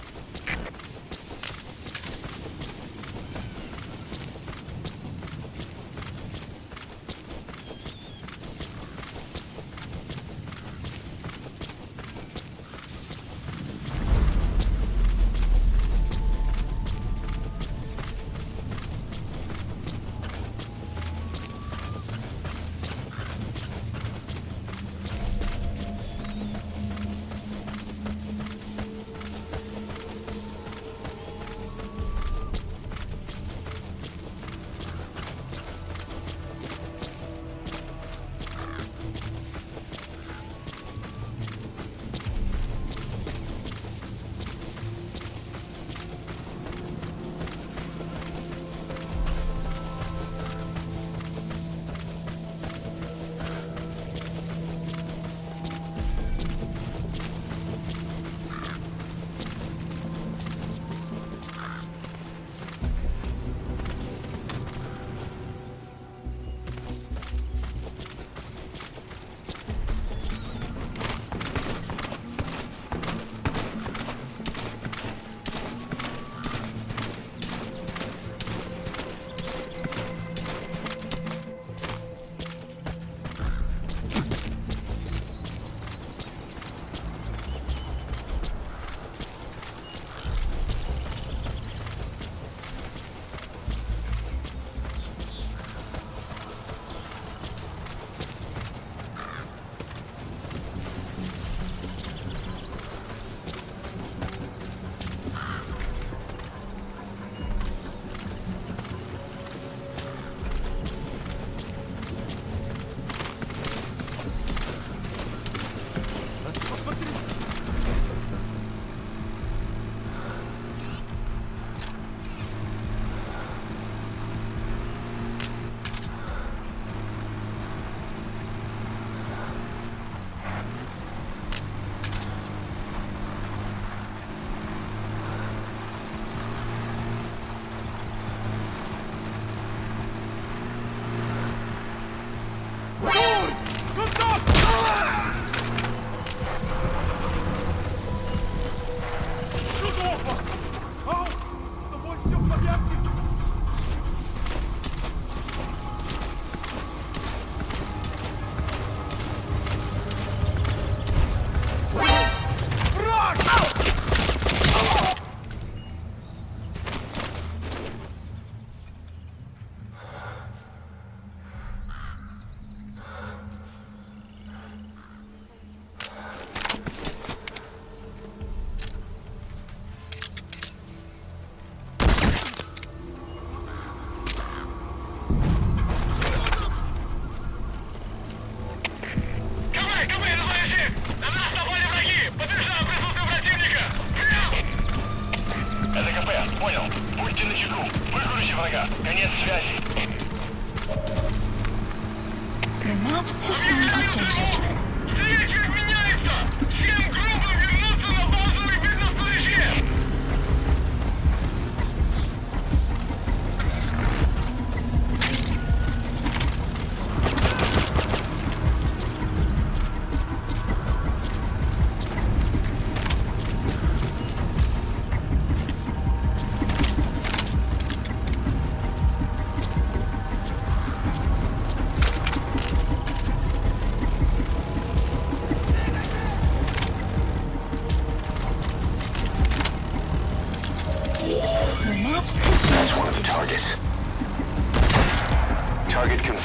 Your map has been updated.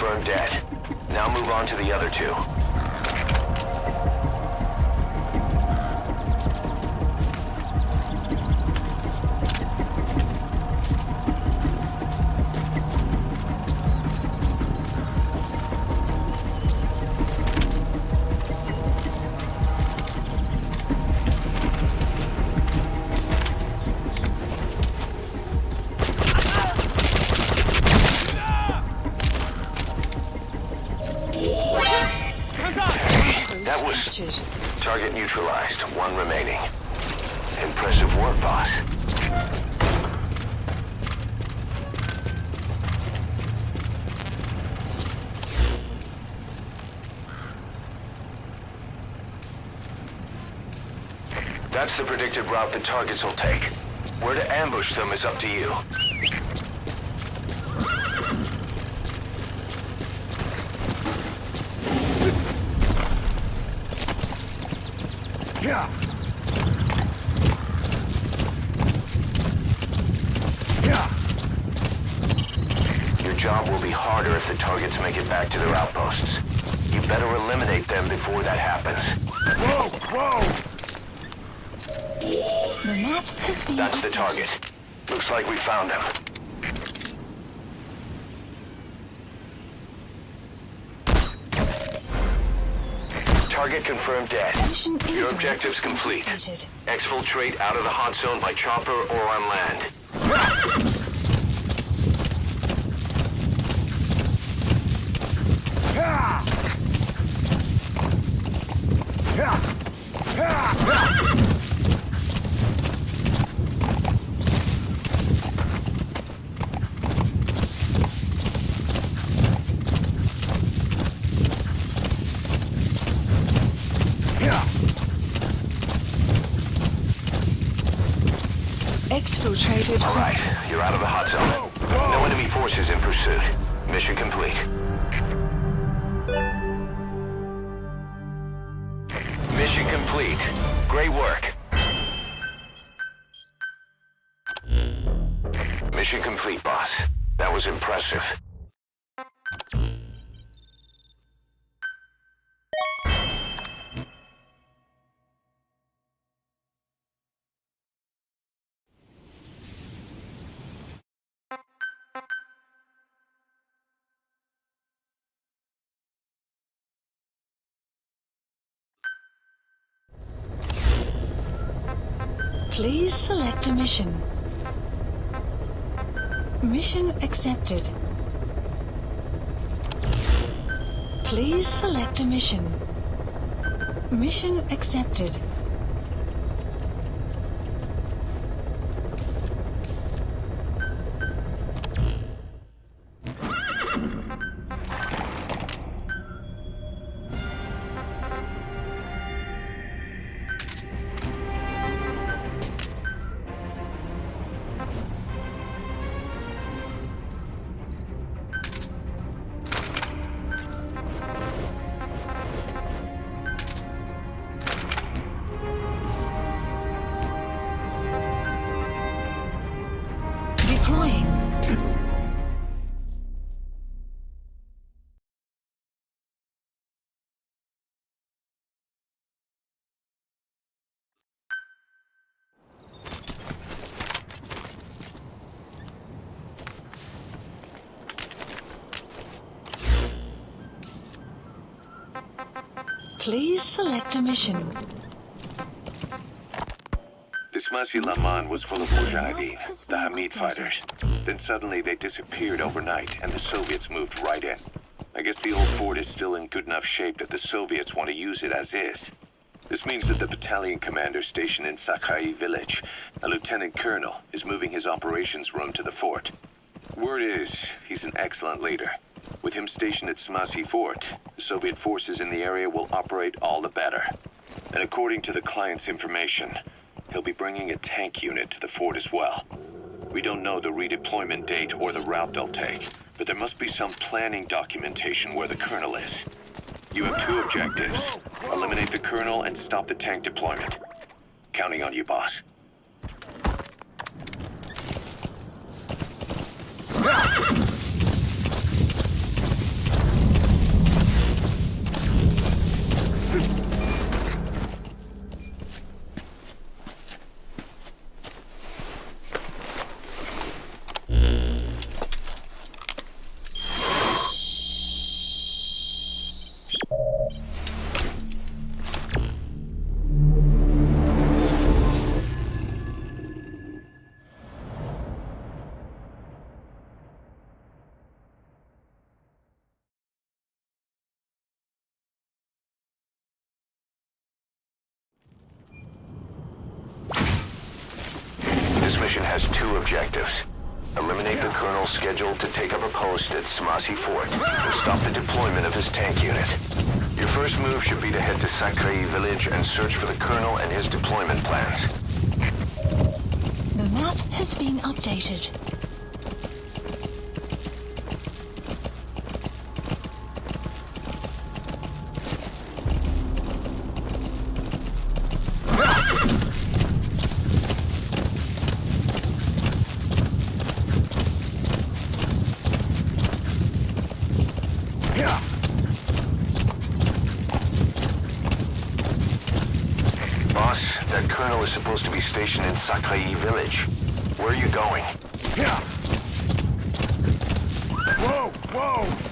confirmed dead. Now move on to the other two. Target neutralized. One remaining. Impressive work, boss. That's the predicted route the targets will take. Where to ambush them is up to you. Yeah. Your job will be harder if the targets make it back to their outposts. You better eliminate them before that happens. Whoa! Whoa! The map has been That's the updated. target. Looks like we found him. Target confirmed dead. Mission Your iDroid objective's is complete. completed. Exfiltrate out of the hot zone by chopper or on land. Exfiltrated. All right, you're out of the hot zone. No enemy forces in pursuit. Mission complete. Mission complete. Great work. Mission complete, boss. That was impressive. Please select a mission. Mission accepted. Please select a mission. Mission accepted. Deploying. Please select a mission. The Smassi Laman was full of Mujahideen, the Hamid fighters. Then suddenly they disappeared overnight, and the Soviets moved right in. I guess the old fort is still in good enough shape that the Soviets want to use it as is. This means that the battalion commander stationed in Sakai village, a lieutenant colonel, is moving his operations room to the fort. Word is, he's an excellent leader. With him stationed at Smassi Fort, the Soviet forces in the area will operate all the better. And according to the client's information, he'll be bringing a tank unit to the fort as well. We don't know the redeployment date or the route they'll take, but there must be some planning documentation where the colonel is. You have two objectives. Eliminate the colonel and stop the tank deployment. Counting on you, boss. objectives. Eliminate the colonel scheduled to take up a post at Smasi Fort and stop the deployment of his tank unit. Your first move should be to head to Sakrai village and search for the colonel and his deployment plans. The map has been updated. Boss, that colonel is supposed to be stationed in Sakrai village. Where are you going? Whoa! Whoa!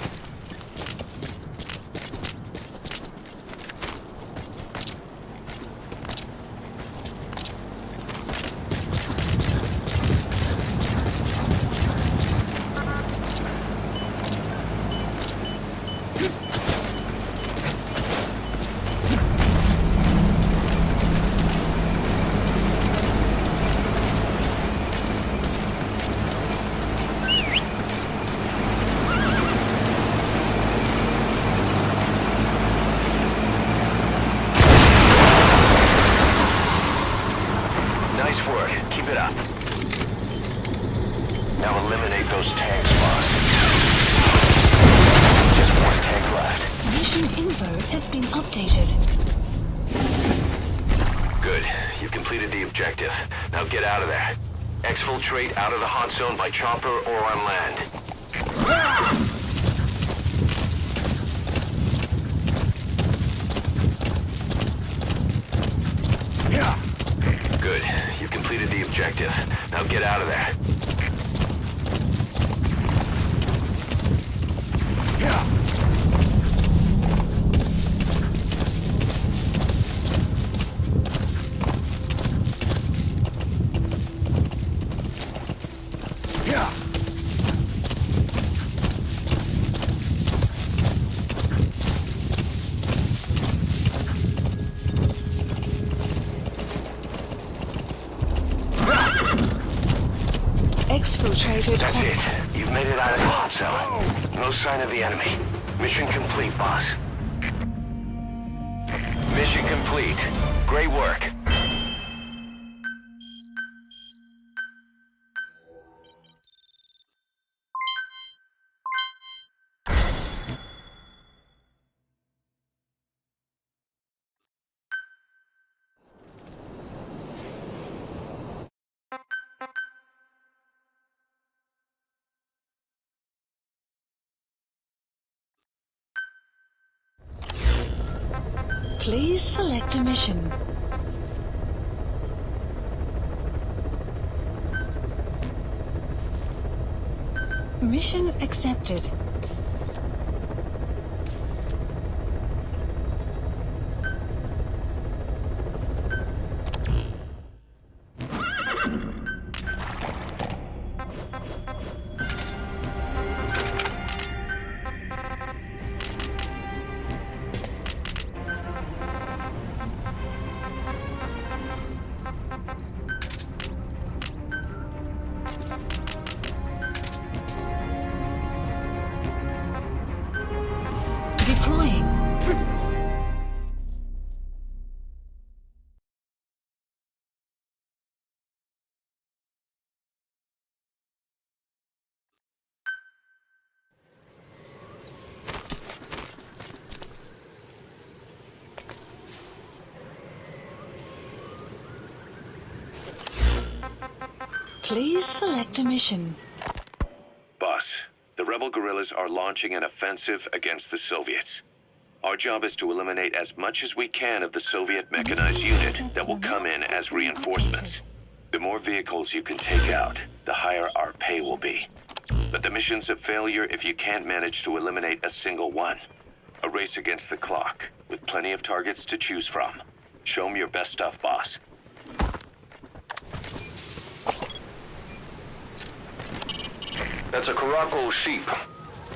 Nice work. Keep it up. Now eliminate those tanks, boss. Just one tank left. Mission info has been updated. Good. You've completed the objective. Now get out of there. Exfiltrate out of the hot zone by chopper or on land. Good. You've completed the objective. Now get out of there. Exfiltrated. That's it. You've made it out of the hot zone. No sign of the enemy. Mission complete, boss. Mission complete. Great work. Please select a mission. Mission accepted. Deploying. Please select a mission. Boss, the rebel guerrillas are launching an offensive against the Soviets. Our job is to eliminate as much as we can of the Soviet mechanized unit that will come in as reinforcements. The more vehicles you can take out, the higher our pay will be. But the mission's a failure if you can't manage to eliminate a single one. A race against the clock, with plenty of targets to choose from. Show 'em your best stuff, boss. That's a Caracal sheep.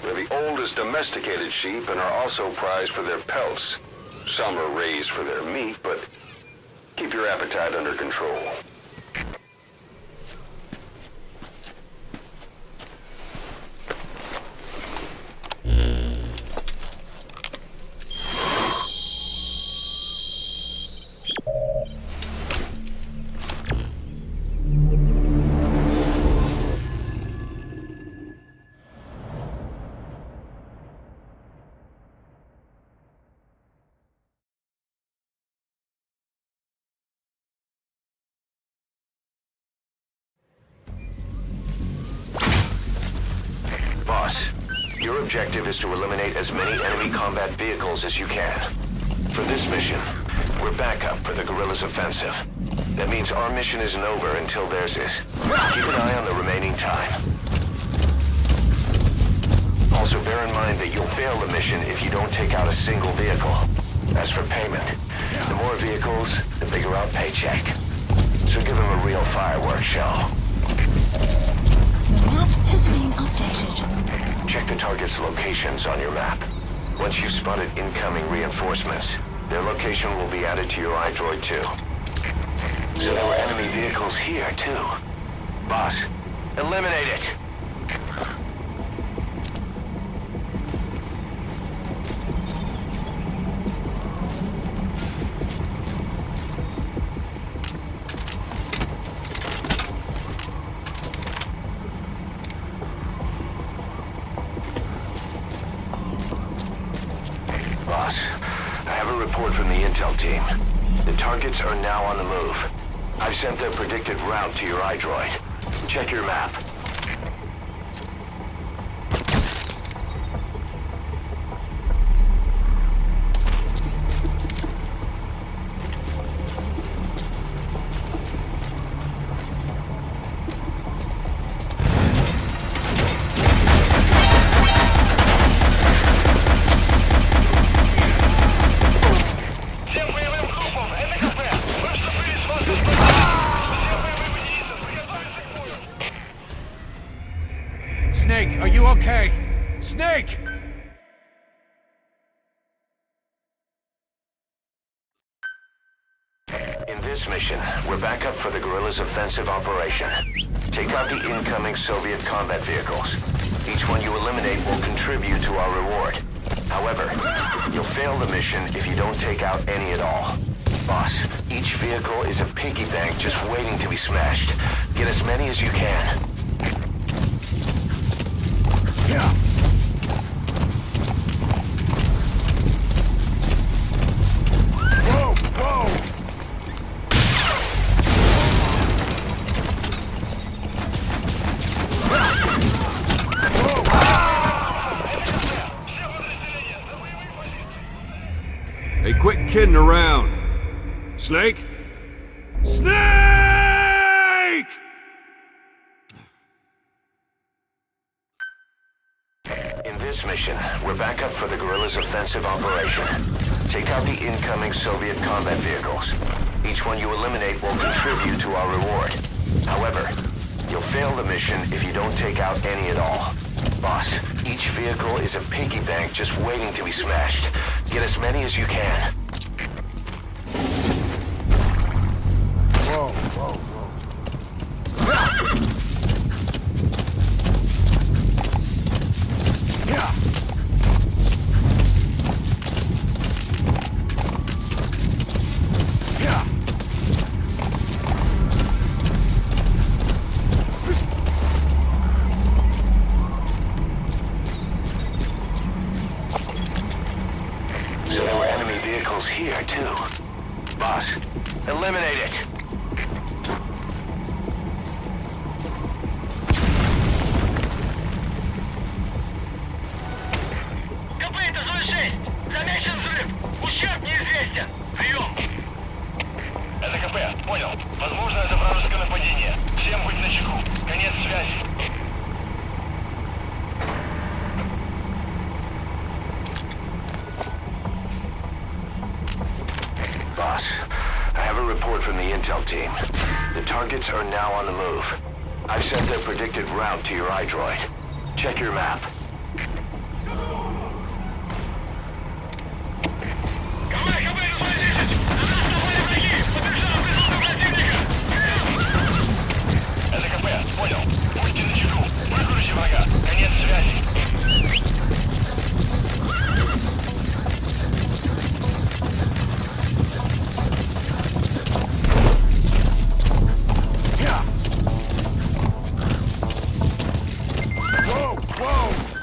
They're the oldest domesticated sheep and are also prized for their pelts. Some are raised for their meat, but keep your appetite under control. Your objective is to eliminate as many enemy combat vehicles as you can. For this mission, we're backup for the guerrillas' offensive. That means our mission isn't over until theirs is. Keep an eye on the remaining time. Also bear in mind that you'll fail the mission if you don't take out a single vehicle. As for payment, the more vehicles, the bigger our paycheck. So give them a real fireworks show. The map has been updated. Check the target's locations on your map. Once you've spotted incoming reinforcements, their location will be added to your iDroid too. So there were enemy vehicles here too. Boss, eliminate it! Boss, I have a report from the intel team. The targets are now on the move. I've sent their predicted route to your iDroid. Check your map. Snake, are you okay? Snake! In this mission, we're backup for the guerrillas' offensive operation. Take out the incoming Soviet combat vehicles. Each one you eliminate will contribute to our reward. However, you'll fail the mission if you don't take out any at all. Boss, each vehicle is a piggy bank just waiting to be smashed. Get as many as you can. Yeah. Whoa, whoa! Hey, quit kidding around. Snake? Snake! In this mission, we're backup for the guerrillas' offensive operation. Take out the incoming Soviet combat vehicles. Each one you eliminate will contribute to our reward. However, you'll fail the mission if you don't take out any at all. Boss, each vehicle is a piggy bank just waiting to be smashed. Get as many as you can. Whoa, whoa, whoa. Yeah. Yeah. So there were enemy vehicles here, too. Boss, eliminate it! Комплейт 06! Замечен взрыв! Ущерб неизвестен! Прием! Это КП, понял. Возможно, это вражеское нападение. Всем быть начеку. Конец связи. Boss, I have a report from the intel team. The targets are now on the move. I've sent their predicted route to your iDroid. Check your map. Это КП, понял. Будьте начеку. Выкрути врага. Конец связи. Whoa, whoa!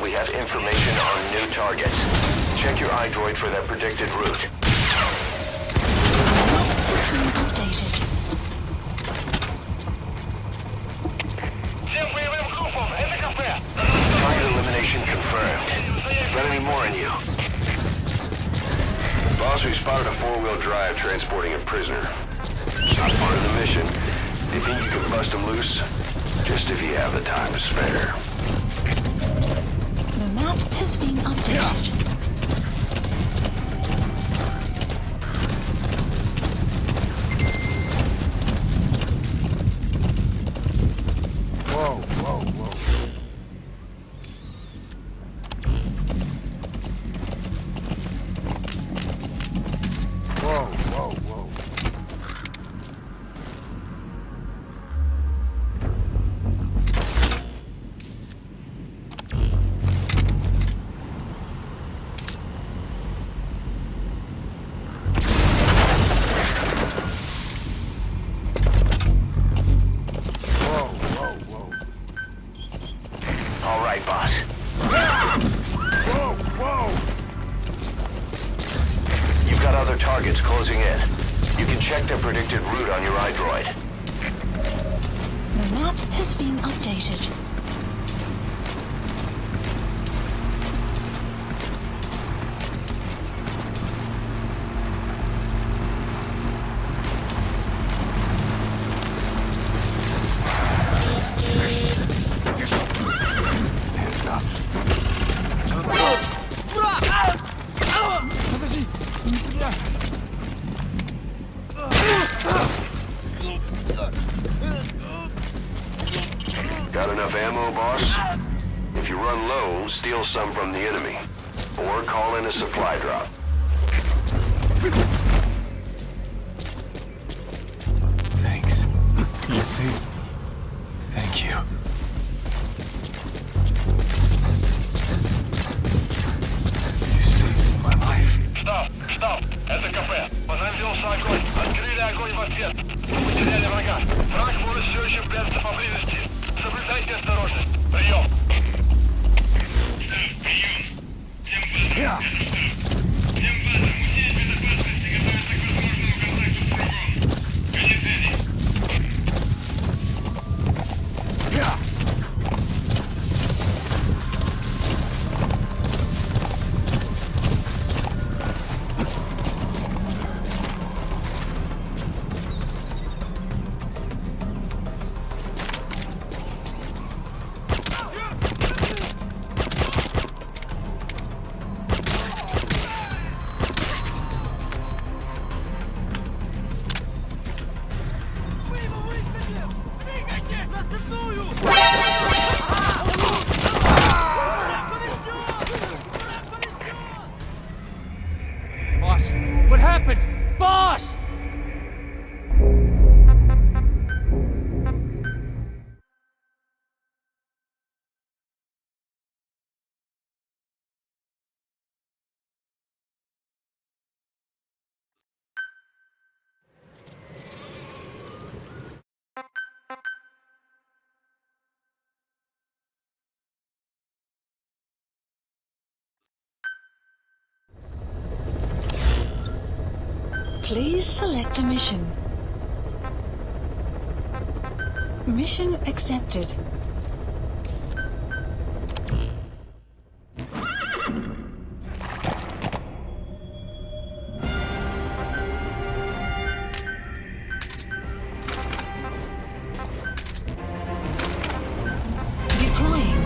We have information on new targets. Check your iDroid for that predicted route. It's been updated. Target elimination confirmed. Got any more in you? Boss, we spotted a four-wheel drive transporting a prisoner. Not part of the mission. You think you can bust him loose? Just if you have the time to spare. The map has been updated. Whoa, whoa, whoa. Whoa, whoa, whoa. All right, boss. Whoa, whoa! You've got other targets closing in. You can check their predicted route on your iDroid. The map has been updated. Hands up. Подожди, не стреляй. Got enough ammo, boss? If you run low, steal some from the enemy. Or call in a supply drop. Thanks. You saved me. Thank you. You saved my life. Стоп! Это кафе. Позавелся огонь. Открыли огонь в ответ. Мы потеряли врага. Враг может все еще прятаться поблизости. Соблюдайте осторожность. Прием! Yeah. Yeah. Boss, what happened? Boss! Please select a mission. Mission accepted. Deploying.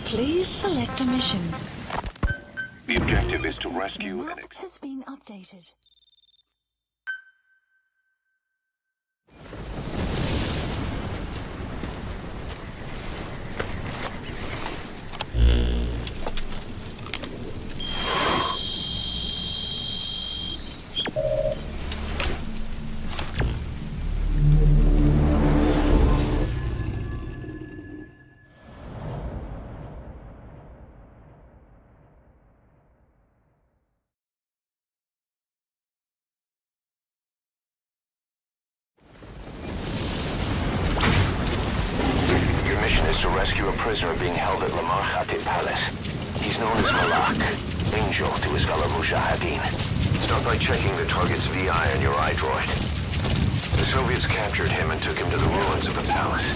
Please select a mission. The objective is to The rescue map and has been updated. prisoner being held at Lamarchate Palace. He's known as Malak, Angel to his fellow Mujahideen. Start by checking the target's VI on your iDroid. The Soviets captured him and took him to the ruins of the palace.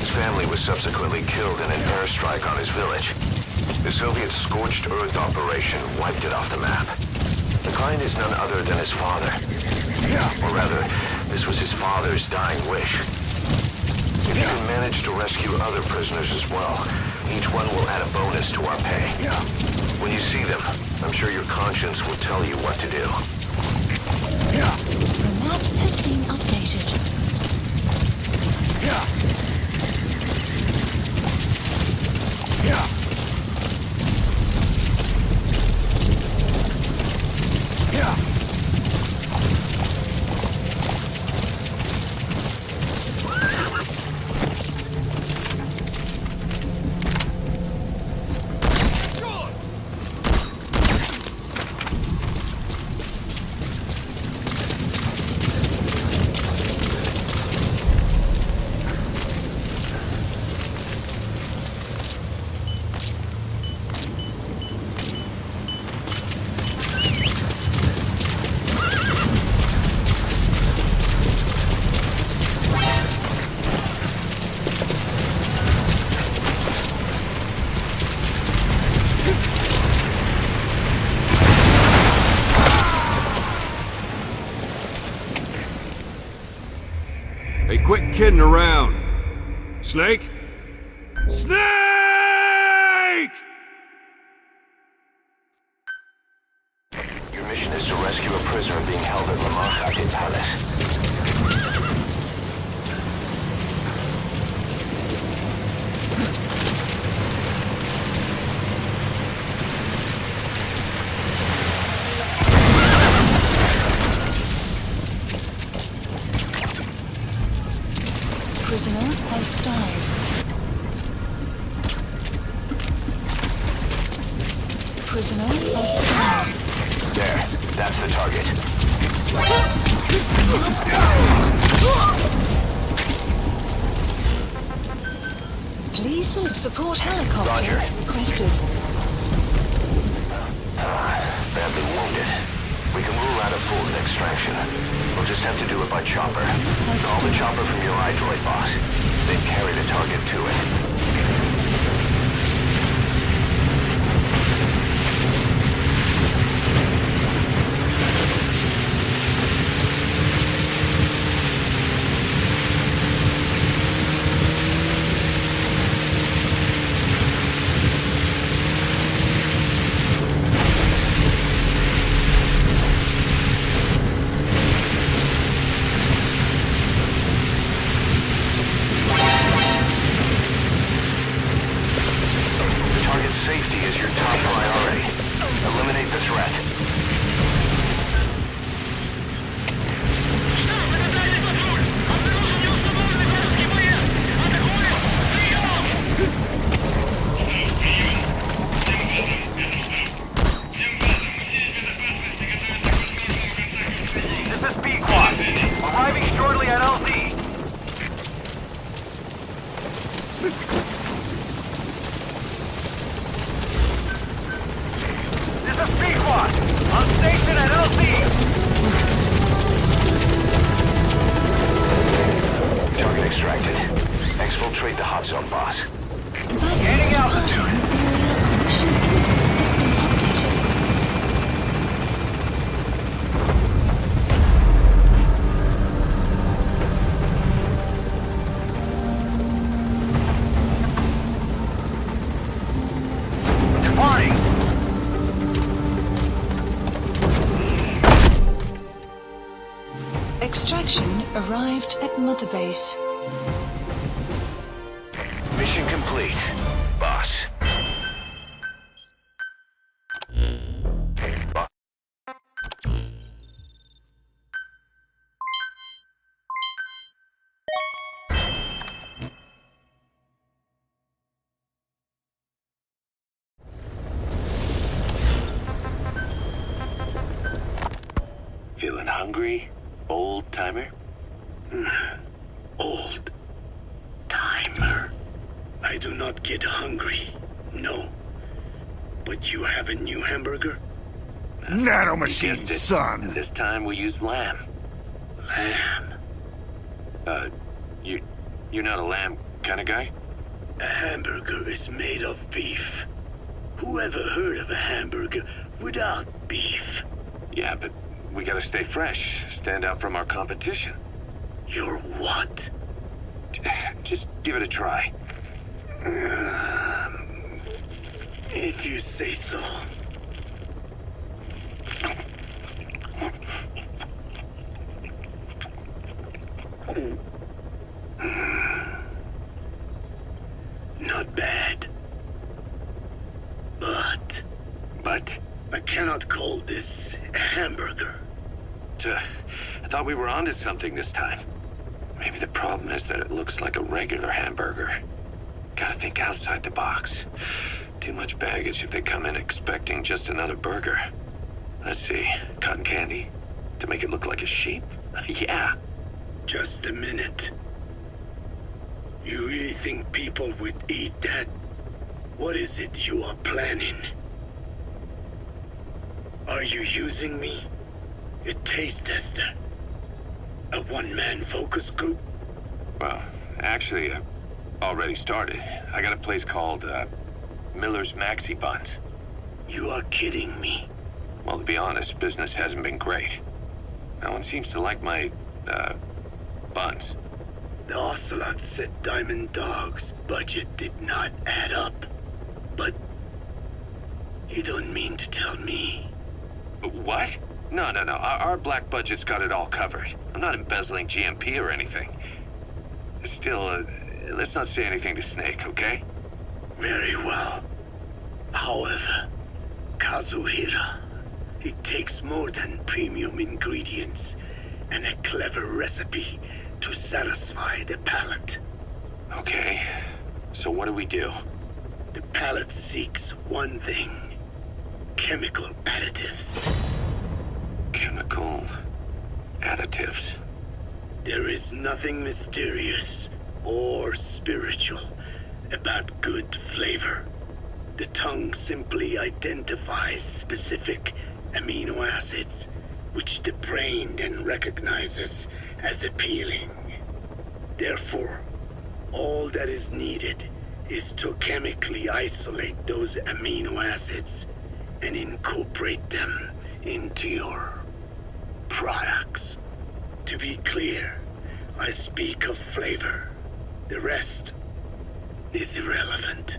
His family was subsequently killed in an airstrike on his village. The Soviet scorched earth operation wiped it off the map. The client is none other than his father. Or rather, this was his father's dying wish. If you can manage to rescue other prisoners as well, each one will add a bonus to our pay. When you see them, I'm sure your conscience will tell you what to do. The map has been updated. Hey, quit kidding around. Snake? Snake! Your mission is to rescue a prisoner being held at Lamarchate Palace. Prisoner has died. Prisoner has died. There, that's the target. Please support helicopter Roger. requested. Badly wounded. We can rule out a full extraction. We'll just have to do it by chopper. Call the chopper from your iDroid, boss. Then carry the target to it. Extraction arrived at Mother Base. Mission complete, boss. Feeling hungry, old-timer? Old-timer. I I do not get hungry, no. But you have a new hamburger? Nanomachine, son! This time we used lamb. Lamb. You're not a lamb kind of guy? A hamburger is made of beef. Who ever heard of a hamburger without beef? Yeah, but we gotta stay fresh, stand out from our competition. You're what? Just give it a try. If you say so. Not bad. But I cannot call this a hamburger. I thought we were onto something this time. Maybe the problem is that it looks like a regular hamburger. Gotta think outside the box. Too much baggage if they come in expecting just another burger. Let's see, cotton candy? To make it look like a sheep? Yeah. Just a minute. You really think people would eat that? What is it you are planning? Are you using me? A taste tester? A one-man focus group? Well, actually, I've already started. I got a place called, Miller's Maxi Buns. You are kidding me. Well, to be honest, business hasn't been great. No one seems to like my, buns. The Ocelot said Diamond Dog's budget did not add up. But you don't mean to tell me. What? No. Our black budget's got it all covered. I'm not embezzling GMP or anything. Still, let's not say anything to Snake, okay? Very well. However, Kazuhira, it takes more than premium ingredients and a clever recipe to satisfy the palate. Okay, so what do we do? The palate seeks one thing: chemical additives. Chemical additives. There is nothing mysterious or spiritual about good flavor. The tongue simply identifies specific amino acids, which the brain then recognizes as appealing. Therefore, all that is needed is to chemically isolate those amino acids and incorporate them into your products. To be clear, I speak of flavor. The rest is irrelevant.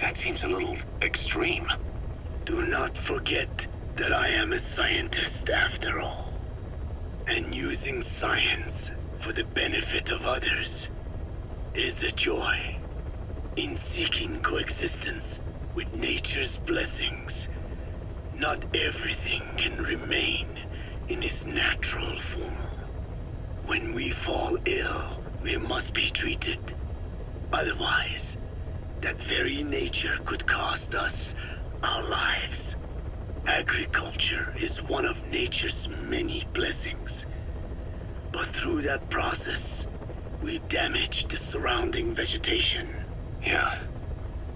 That seems a little extreme. Do not forget that I am a scientist after all. And using science for the benefit of others is a joy. In seeking coexistence with nature's blessings, not everything can remain in its natural form. When we fall ill, we must be treated. Otherwise, that very nature could cost us our lives. Agriculture is one of nature's many blessings. But through that process, we damage the surrounding vegetation. Yeah.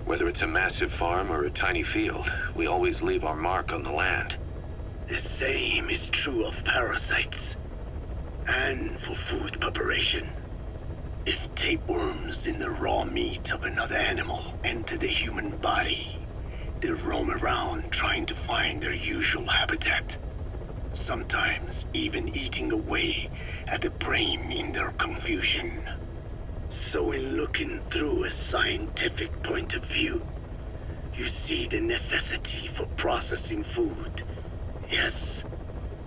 Whether it's a massive farm or a tiny field, we always leave our mark on the land. The same is true of parasites. And for food preparation. If tapeworms in the raw meat of another animal enter the human body, they roam around trying to find their usual habitat. Sometimes even eating away at the brain in their confusion. So in looking through a scientific point of view, you see the necessity for processing food. Yes,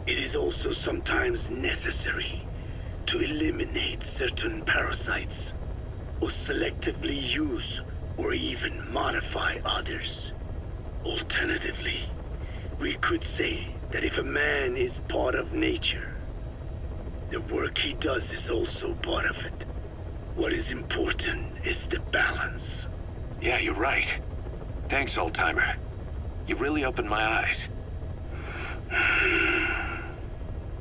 it is also sometimes necessary to eliminate certain parasites, or selectively use or even modify others. Alternatively, we could say that if a man is part of nature, the work he does is also part of it. What is important is the balance. Yeah, you're right. Thanks, old-timer. You really opened my eyes.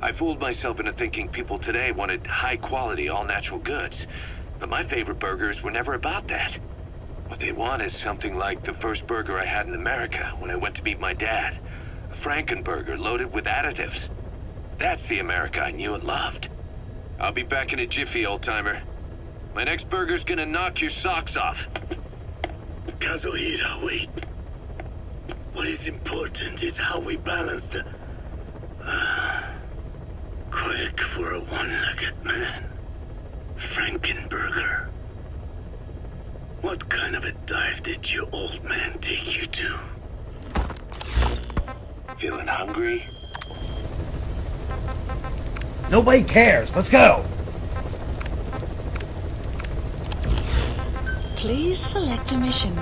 I fooled myself into thinking people today wanted high-quality, all-natural goods. But my favorite burgers were never about that. What they want is something like the first burger I had in America when I went to meet my dad. A Frankenburger loaded with additives. That's the America I knew and loved. I'll be back in a jiffy, old-timer. My next burger's gonna knock your socks off. Kazuhira, wait. What is important is how we balance the... quick for a one-legged man. Frankenburger. What kind of a dive did your old man take you to? Feeling hungry? Nobody cares. Let's go. Please select a mission.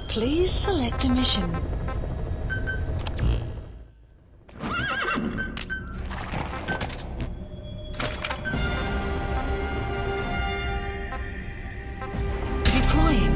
Please select a mission. Deploying.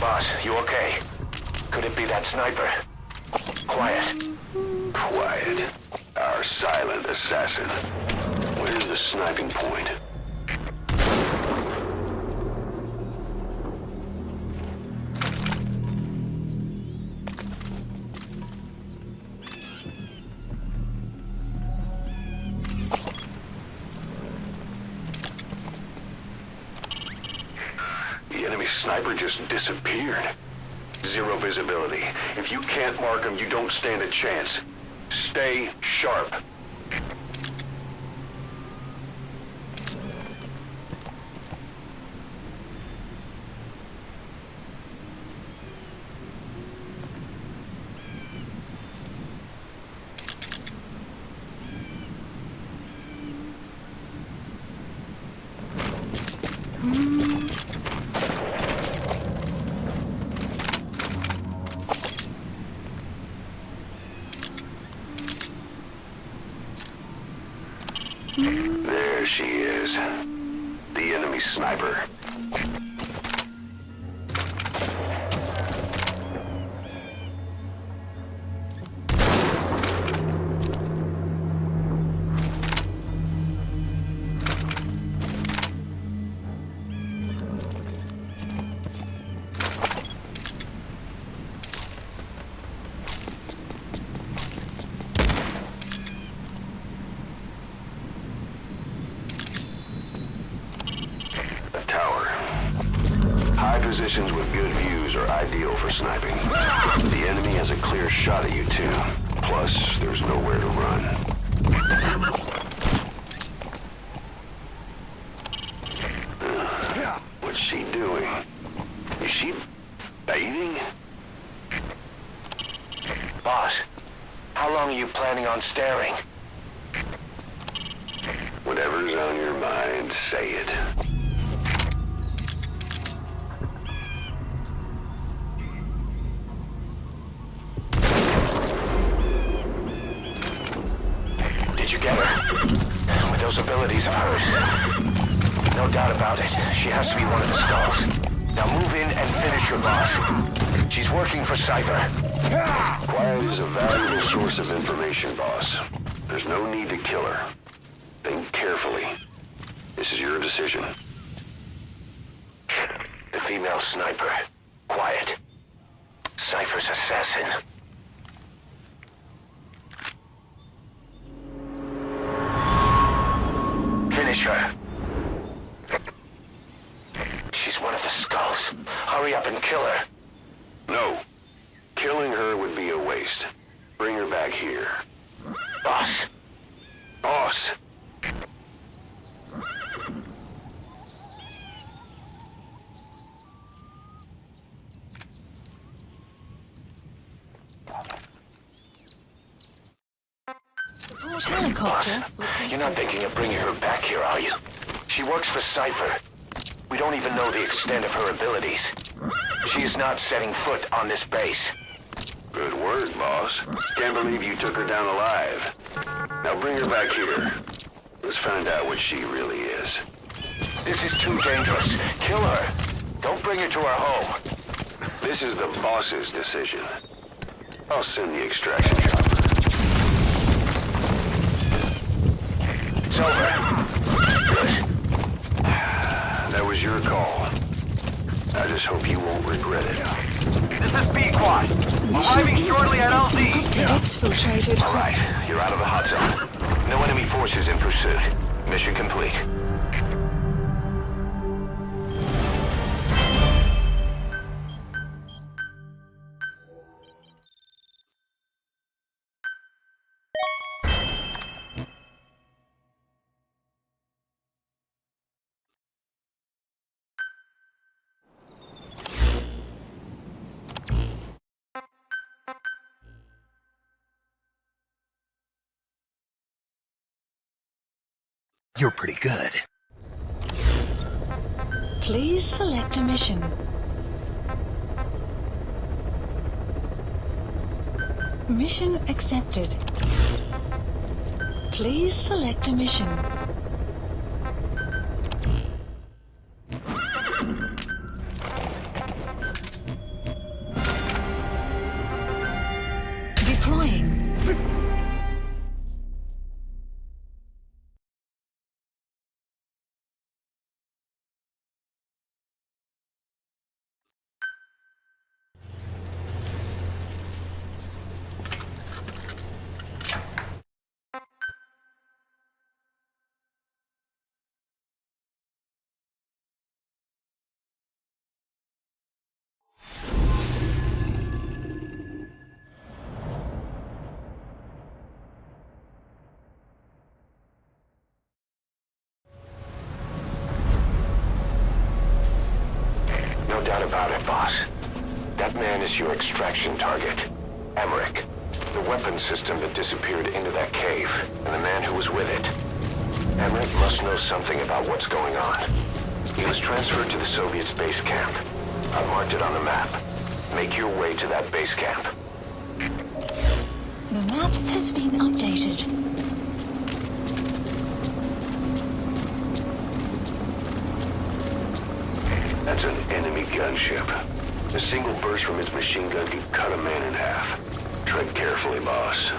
Boss, you okay? Could it be that sniper? Quiet. Quiet. Our silent assassin. Where's the sniping point? The enemy sniper just disappeared. Zero visibility. If you can't mark him, you don't stand a chance. Stay sharp. There she is. The enemy sniper. High positions with good views are ideal for sniping. The enemy has a clear shot at you too. Plus, there's nowhere to run. What's she doing? Is she bathing? Boss, how long are you planning on staring? Whatever's on your mind, say it. Did you get her? With those abilities of hers? No doubt about it. She has to be one of the skulls. Now move in and finish your boss. She's working for Cypher. Quiet is a valuable source of information, boss. There's no need to kill her. Think carefully. This is your decision. The female sniper. Quiet. Cypher's assassin. Finish her. She's one of the skulls. Hurry up and kill her. No. Killing her would be a waste. Bring her back here. Boss. Boss. Support helicopter. Boss, you're not thinking of bringing her back here, are you? She works for Cypher. We don't even know the extent of her abilities. She is not setting foot on this base. Good word, boss. Can't believe you took her down alive. Now bring her back here. Let's find out what she really is. This is too dangerous. Kill her. Don't bring her to our home. This is the boss's decision. I'll send the extraction chopper. It's over. Good. That was your call. I just hope you won't regret it. This is B-Quad. Arriving shortly at LZ. Exfiltrated. All right, you're out of the hot zone. No enemy forces in pursuit. Mission complete. You're pretty good. Please select a mission. Mission accepted. Please select a mission. Deploying. No doubt about it, boss. That man is your extraction target. Emmerich. The weapon system that disappeared into that cave, and the man who was with it. Emmerich must know something about what's going on. He was transferred to the Soviets' base camp. I've marked it on the map. Make your way to that base camp. The map has been updated. That's an enemy gunship. A single burst from its machine gun could cut a man in half. Tread carefully, boss.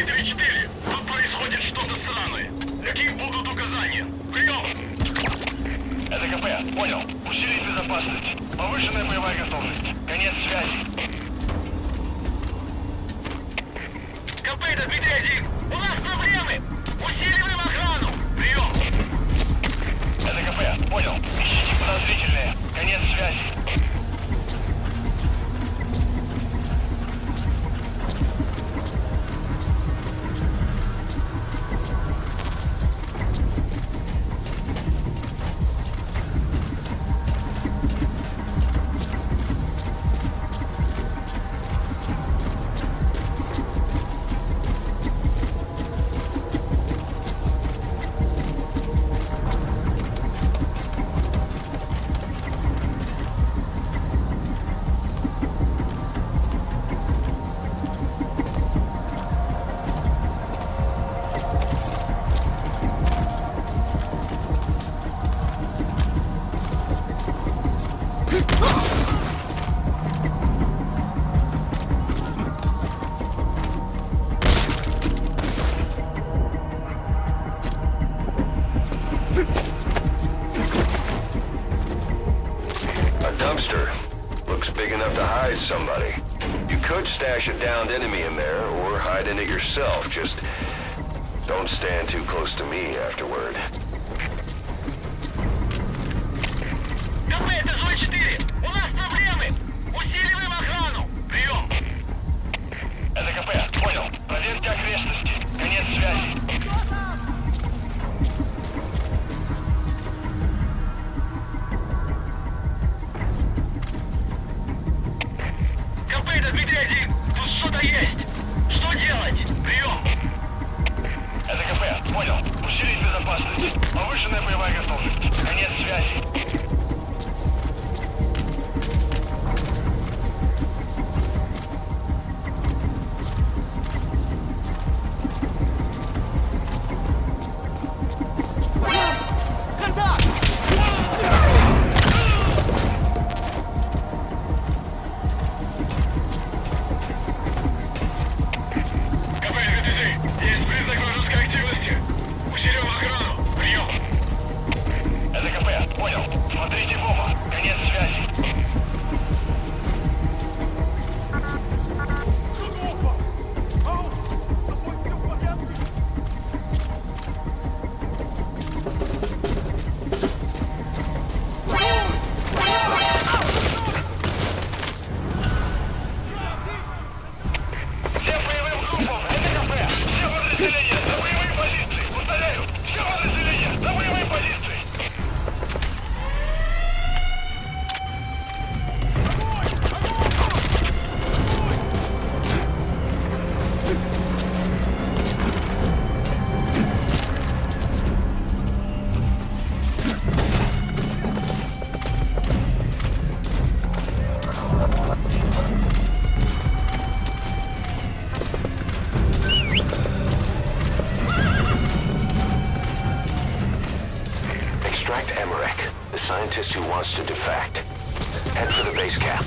3-4. Тут происходит что-то странное. Какие будут указания? Прием! Это КП. Понял. Усилить безопасность. Повышенная боевая готовность. Конец связи. КП, это Дмитрий-1. У нас проблемы. Усиливаем охрану. Прием! Это КП. Понял. Ищите подозрительные. Конец связи. Somebody. You could stash a downed enemy in there, or hide in it yourself. Just don't stand too close to me afterward. КП, это Зой-4! У нас проблемы! Усиливаем охрану! Прием! Это КП, понял. Проверьте окрестности. Конец связи. Это Дмитрий-1! Тут что-то есть! Что делать? Прием! Это КП, понял. Усилить безопасность. Повышенная боевая готовность. Конец связи. Scientist who wants to defect. Head for the base camp.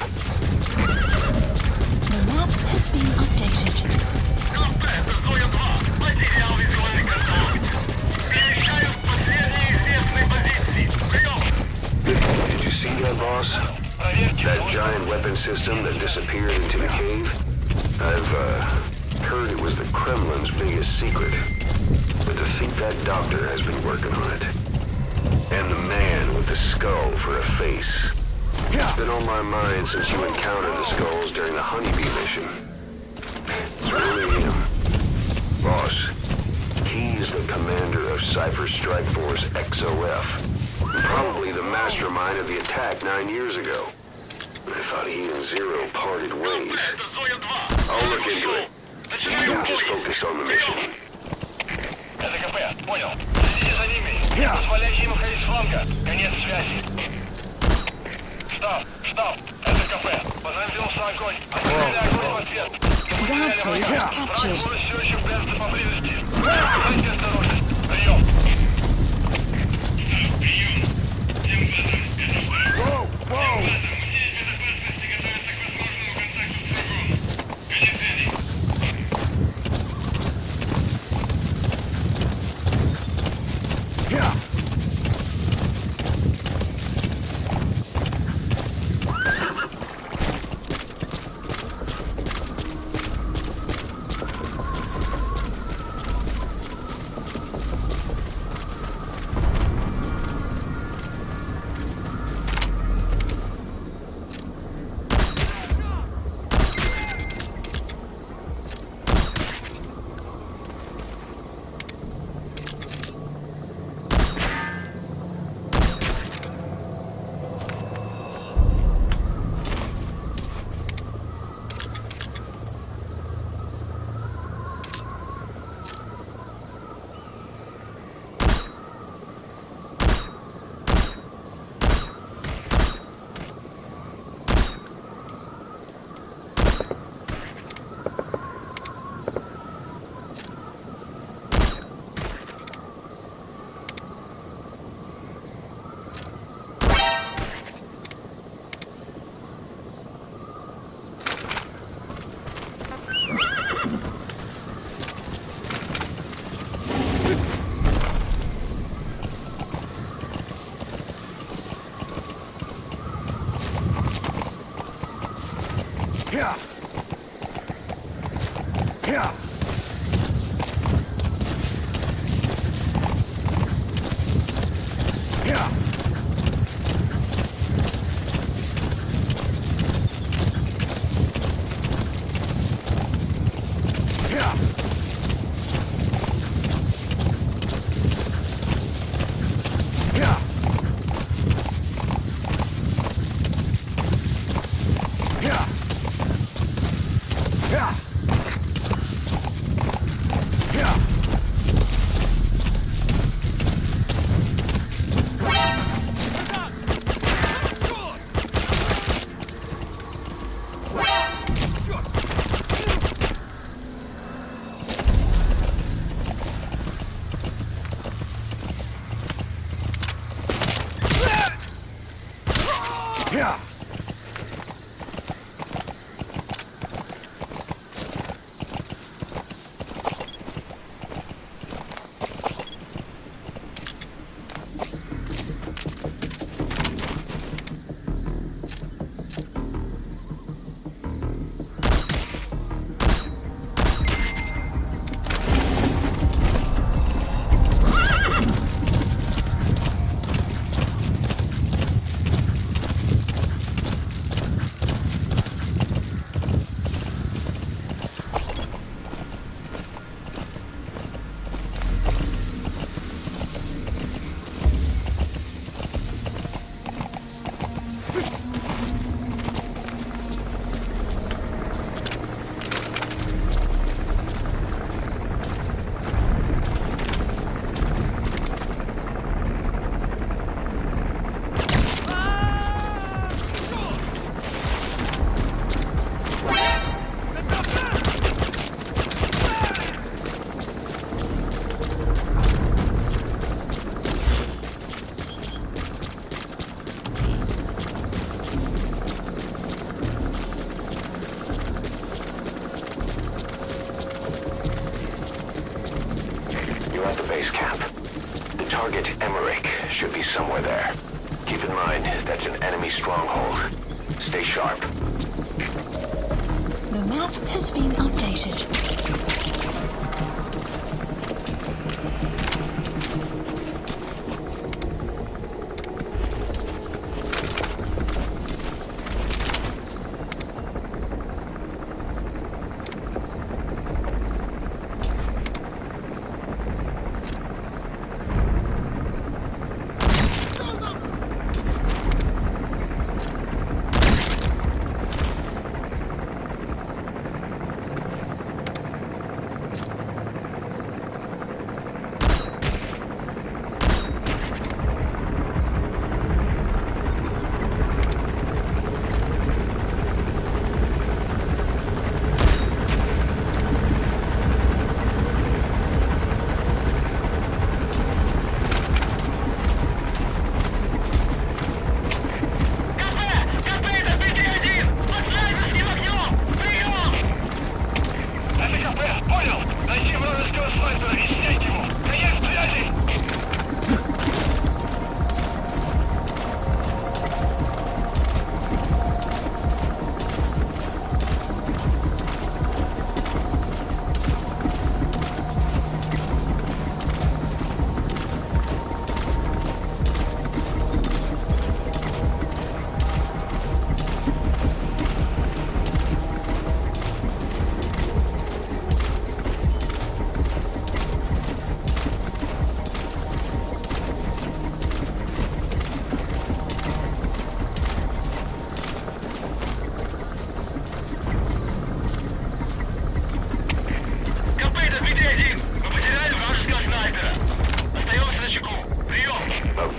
The map has been updated. Did you see that, boss? That giant weapon system that disappeared into the cave? I've heard it was the Kremlin's biggest secret. But to think that doctor has been working on it. And the man with the skull for a face. It's been on my mind since you encountered the skulls during the Honeybee mission. It's really him. Boss, he's the commander of Cypher Strike Force XOF. Probably the mastermind of the attack 9 years ago. I thought he and Zero parted ways. I'll look into it. You just focus on the mission. Это КП, понял. Следите за ними. Не позволяйте им уходить с фланга. Конец связи. Штаб. Это КП. Возобновился огонь. Открыли огонь в ответ. Враг все еще прячется поблизости. Будьте осторожны. Прием. Should be somewhere there. Keep in mind, that's an enemy stronghold. Stay sharp. The map has been updated.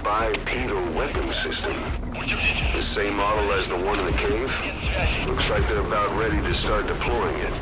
Bipedal weapon system. The same model as the one in the cave? Looks like they're about ready to start deploying it.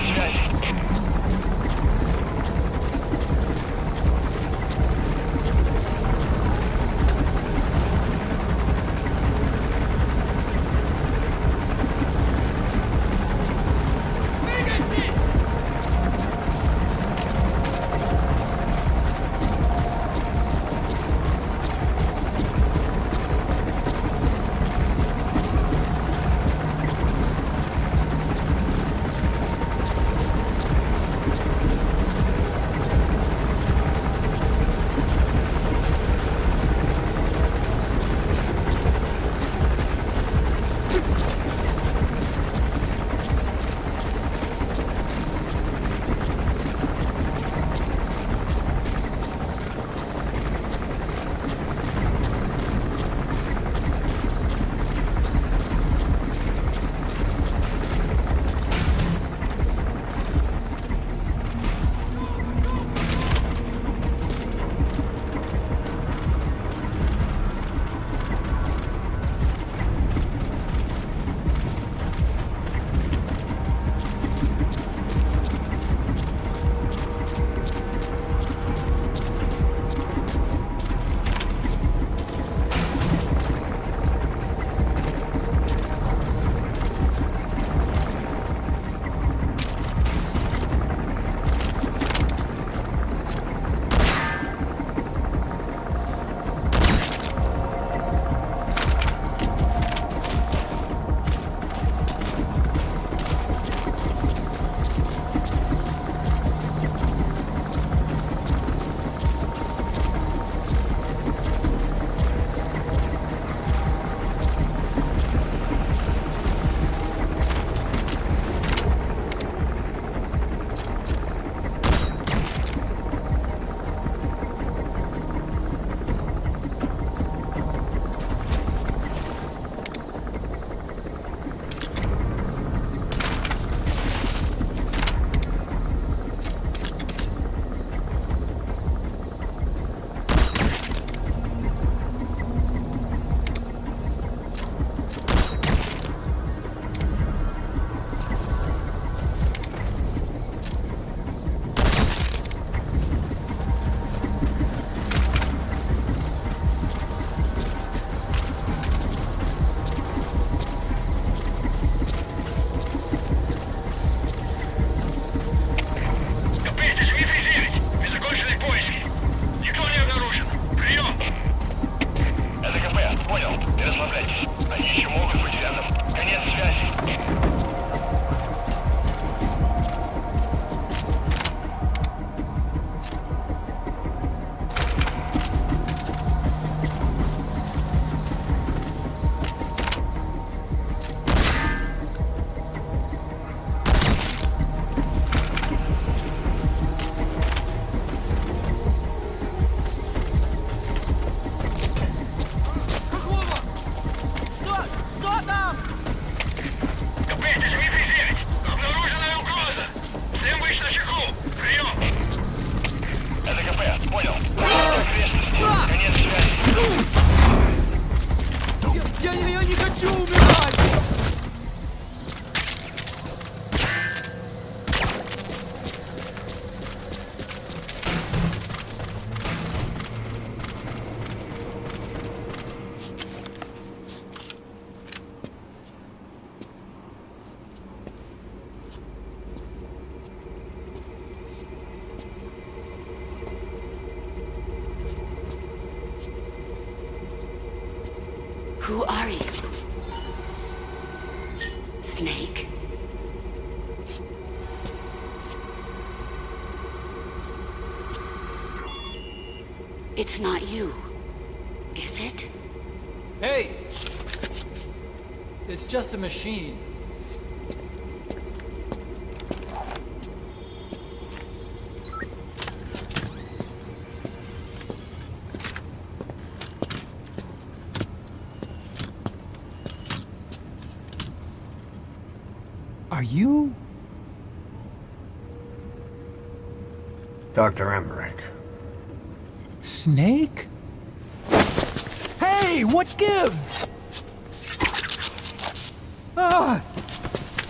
связи. Who are you? Snake? It's not you, is it? Hey! It's just a machine. Are you? Dr. Emmerich. Snake? Hey, what gives? Ah!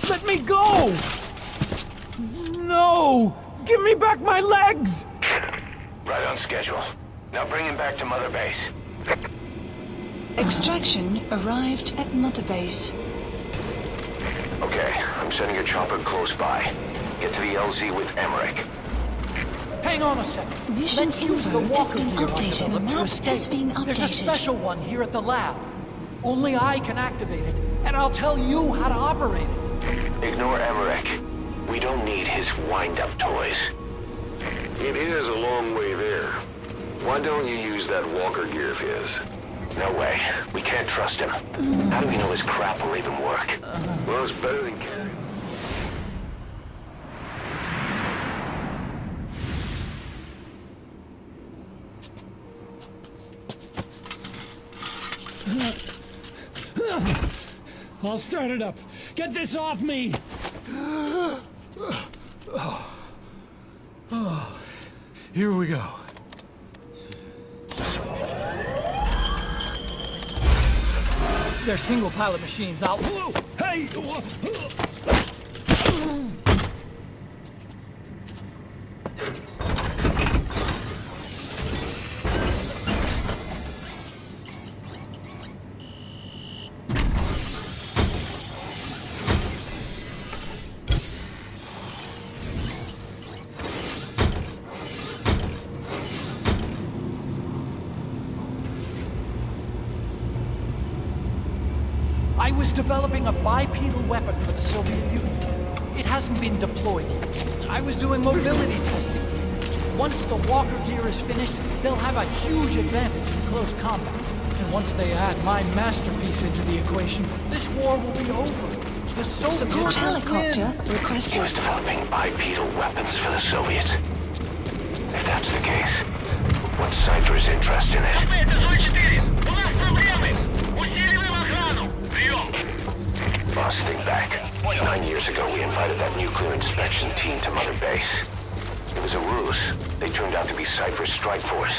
Let me go! No! Give me back my legs! Right on schedule. Now bring him back to Mother Base. Extraction arrived at Mother Base. Okay, I'm sending a chopper close by. Get to the LZ with Emmerich. Hang on a second. Mission Let's use the info has walker been gear I updated. The developed to map escape. has been There's a updated. special one here at the lab. Only I can activate it, and I'll tell you how to operate it. Ignore Emmerich. We don't need his wind-up toys. It is a long way there. Why don't you use that walker gear of his? No way. We can't trust him. How do we know his crap will even work? Well, it's better than carrying. I'll start it up. Get this off me! Here we go. They're single pilot machines. I'll... Whoa! Hey! I was developing a bipedal weapon for the Soviet Union. It hasn't been deployed yet. I was doing mobility testing here. Once the walker gear is finished, they'll have a huge advantage in close combat. And once they add my masterpiece into the equation, this war will be over. The Soviets Support will helicopter win. He requested. was developing bipedal weapons for the Soviets. If that's the case, what's Cypher's interest in it? У нас проблемы! Усиливаем охрану! Прием! Boss, think back. 9 years ago, we invited that nuclear inspection team to Mother Base. It was a ruse. They turned out to be Cypher's strike force.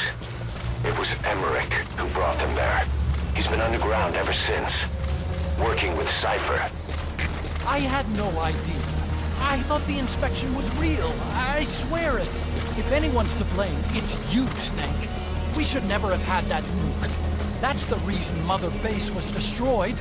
It was Emmerich who brought them there. He's been underground ever since, working with Cypher. I had no idea. I thought the inspection was real. I swear it. If anyone's to blame, it's you, Snake. We should never have had that nuke. That's the reason Mother Base was destroyed.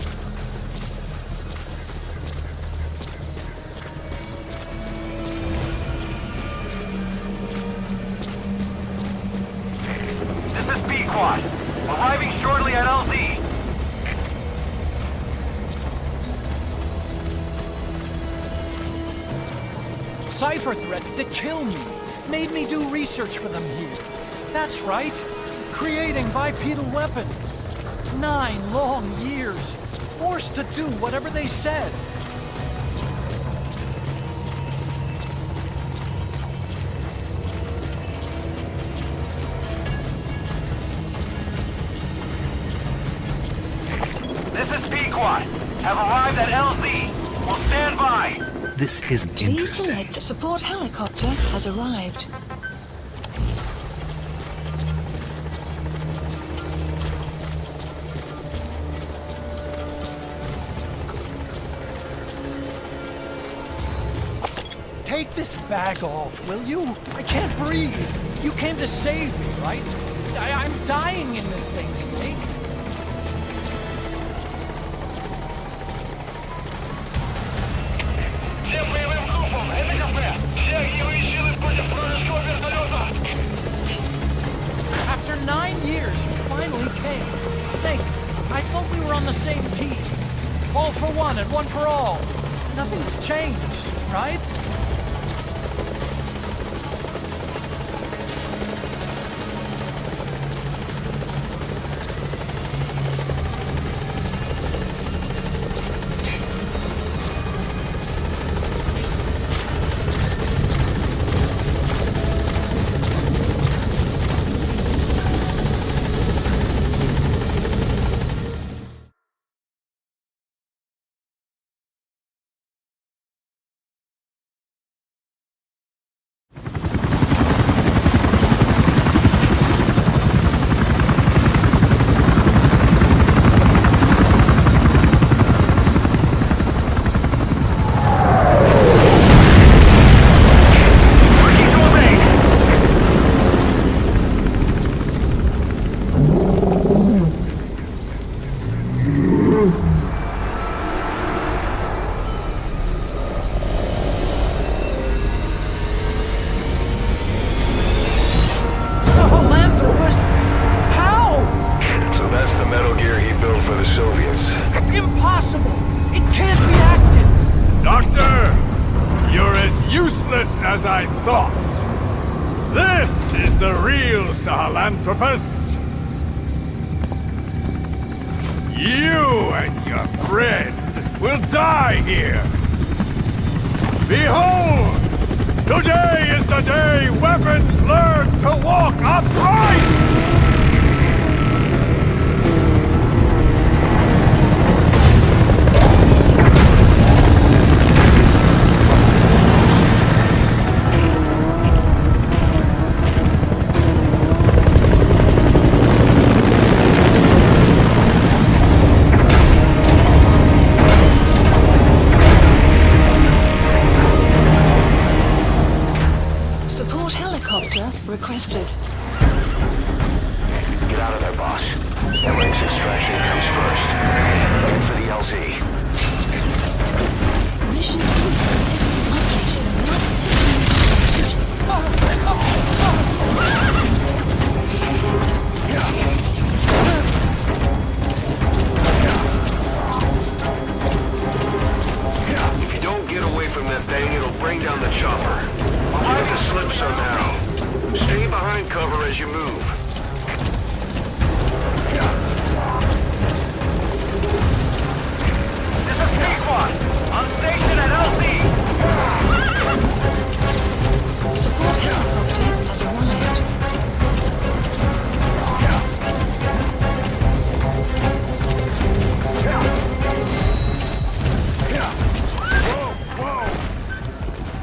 This is B-Quad. Arriving shortly at LZ. Cypher threatened to kill me. Made me do research for them here. That's right. Creating bipedal weapons. 9 long years. Forced to do whatever they said. This is B-Quad. Have arrived at LZ. Will stand by. This isn't Please interesting. select support helicopter has arrived. Take this bag off, will you? I can't breathe. You came to save me, right? I'm dying in this thing, Snake. Всем боевым группам! Это КП! Все огневые силы против вражеского вертолета! After 9 years, you finally came. Snake, I thought we were on the same team. All for one and one for all. Nothing's changed, right? thought. This is the real Sahelanthropus. You and your friend will die here. Behold! Today is the day weapons learn to walk upright! Requested. Get out of there, boss. Emmerich extraction comes first. Head for the LZ. Mission updated. If you don't get away from that thing, it'll bring down the chopper. You have to slip somehow. Stay behind cover as you move. This is P-Quad. On station at LZ. Support helicopter has arrived.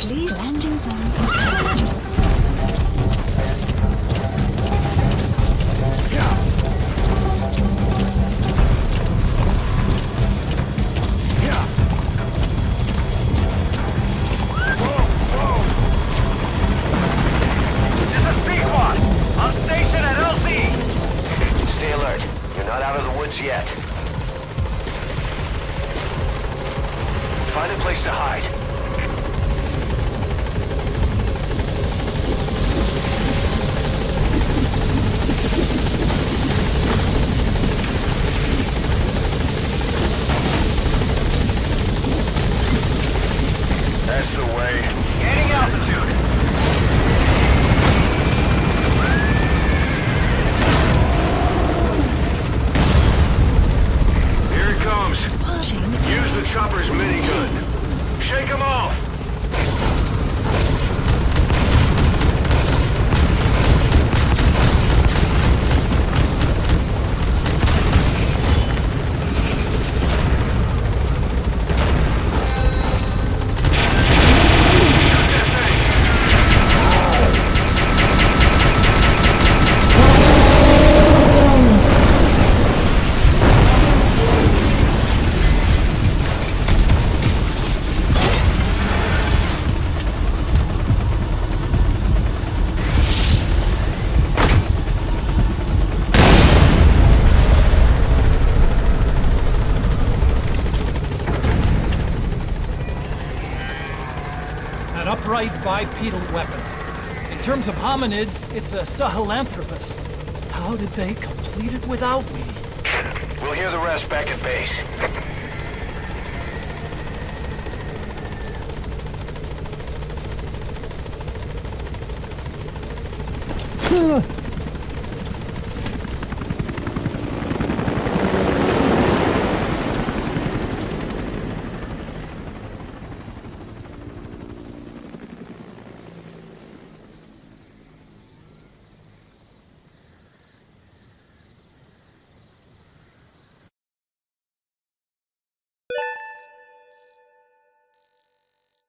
Please landing zone confirmed. Yet. Find a place to hide. That's the way. Gaining altitude. Use the chopper's minigun. Shake him off! Bipedal weapon. In terms of hominids, it's a Sahelanthropus. How did they complete it without me? We'll hear the rest back at base.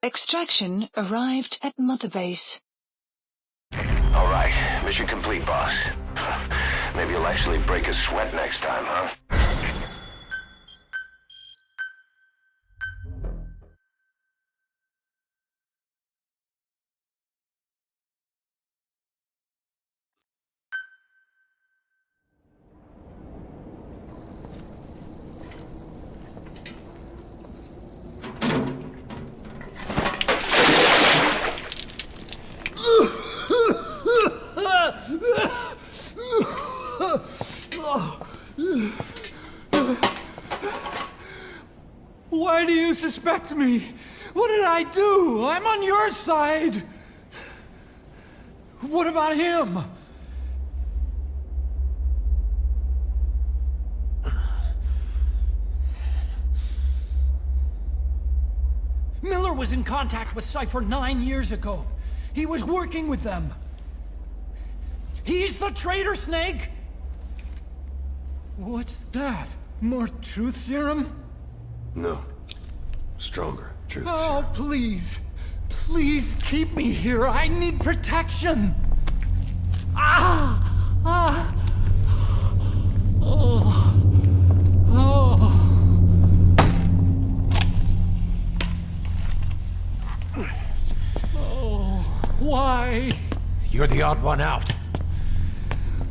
Extraction arrived at Mother Base. All right, mission complete, boss. Maybe you'll actually break a sweat next time, huh? Why do you suspect me? What did I do? I'm on your side. What about him? Miller was in contact with Cypher 9 years ago. He was working with them. He's the traitor, Snake! What's that? More truth serum? No. Stronger truth serum. Oh, please. Please keep me here. I need protection. Ah! Ah! Oh. Oh. Oh. Why? You're the odd one out.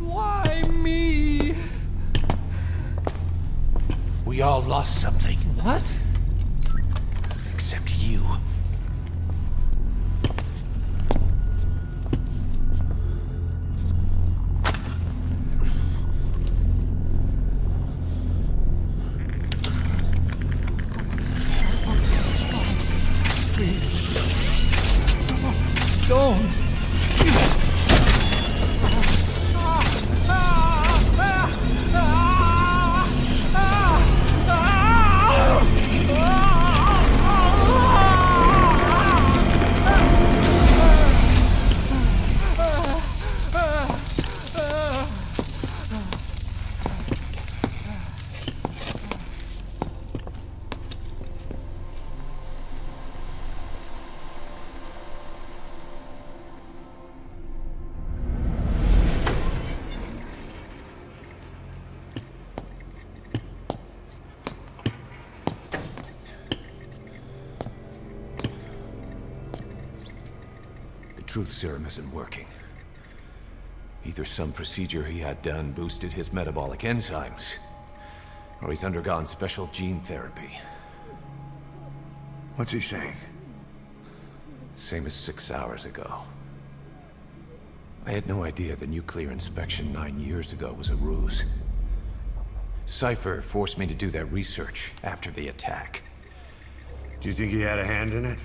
Why me? We all lost something. What? Except you. Please. Don't. Truth serum isn't working. Either some procedure he had done boosted his metabolic enzymes, or he's undergone special gene therapy. What's he saying? Same as 6 hours ago. I had no idea the nuclear inspection 9 years ago was a ruse. Cypher forced me to do that research after the attack. Do you think he had a hand in it?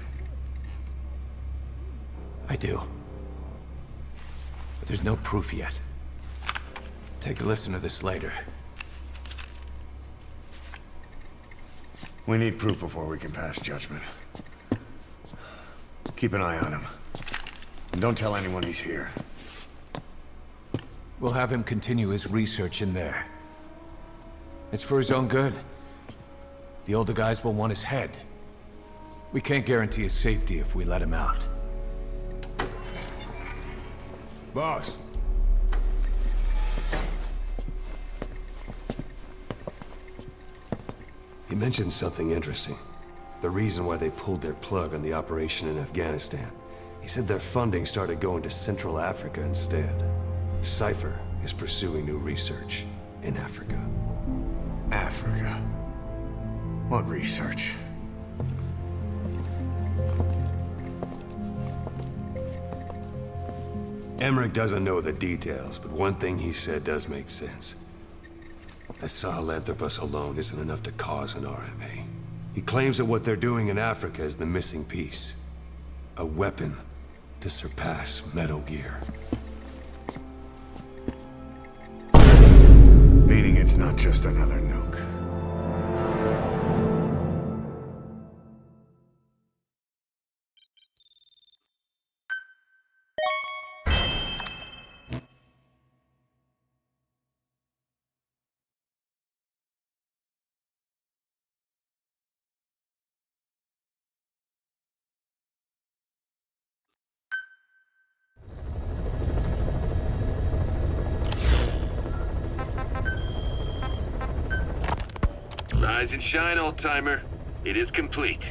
I do. But there's no proof yet. Take a listen to this later. We need proof before we can pass judgment. Keep an eye on him. And don't tell anyone he's here. We'll have him continue his research in there. It's for his own good. The older guys will want his head. We can't guarantee his safety if we let him out. Boss. He mentioned something interesting. The reason why they pulled their plug on the operation in Afghanistan. He said their funding started going to Central Africa instead. Cypher is pursuing new research in Africa. Africa? What research? Emmerich doesn't know the details, but one thing he said does make sense. That Sahelanthropus alone isn't enough to cause an RMA. He claims that what they're doing in Africa is the missing piece. A weapon to surpass Metal Gear. Meaning it's not just another nuke. Rise and shine, old-timer. It is complete.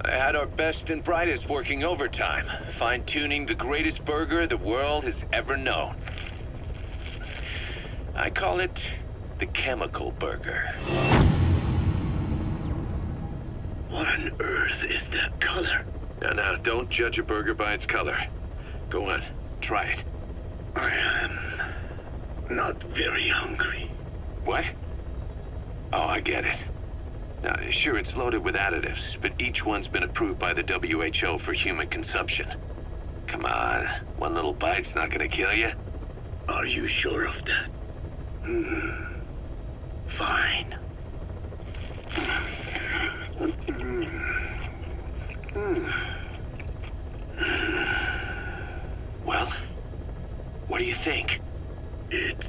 I had our best and brightest working overtime, fine-tuning the greatest burger the world has ever known. I call it the chemical burger. What on earth is that color? Now, don't judge a burger by its color. Go on, try it. I am not very hungry. What? Oh, I get it. Now, sure, it's loaded with additives, but each one's been approved by the WHO for human consumption. Come on, one little bite's not gonna kill you. Are you sure of that? Fine. Well, what do you think? It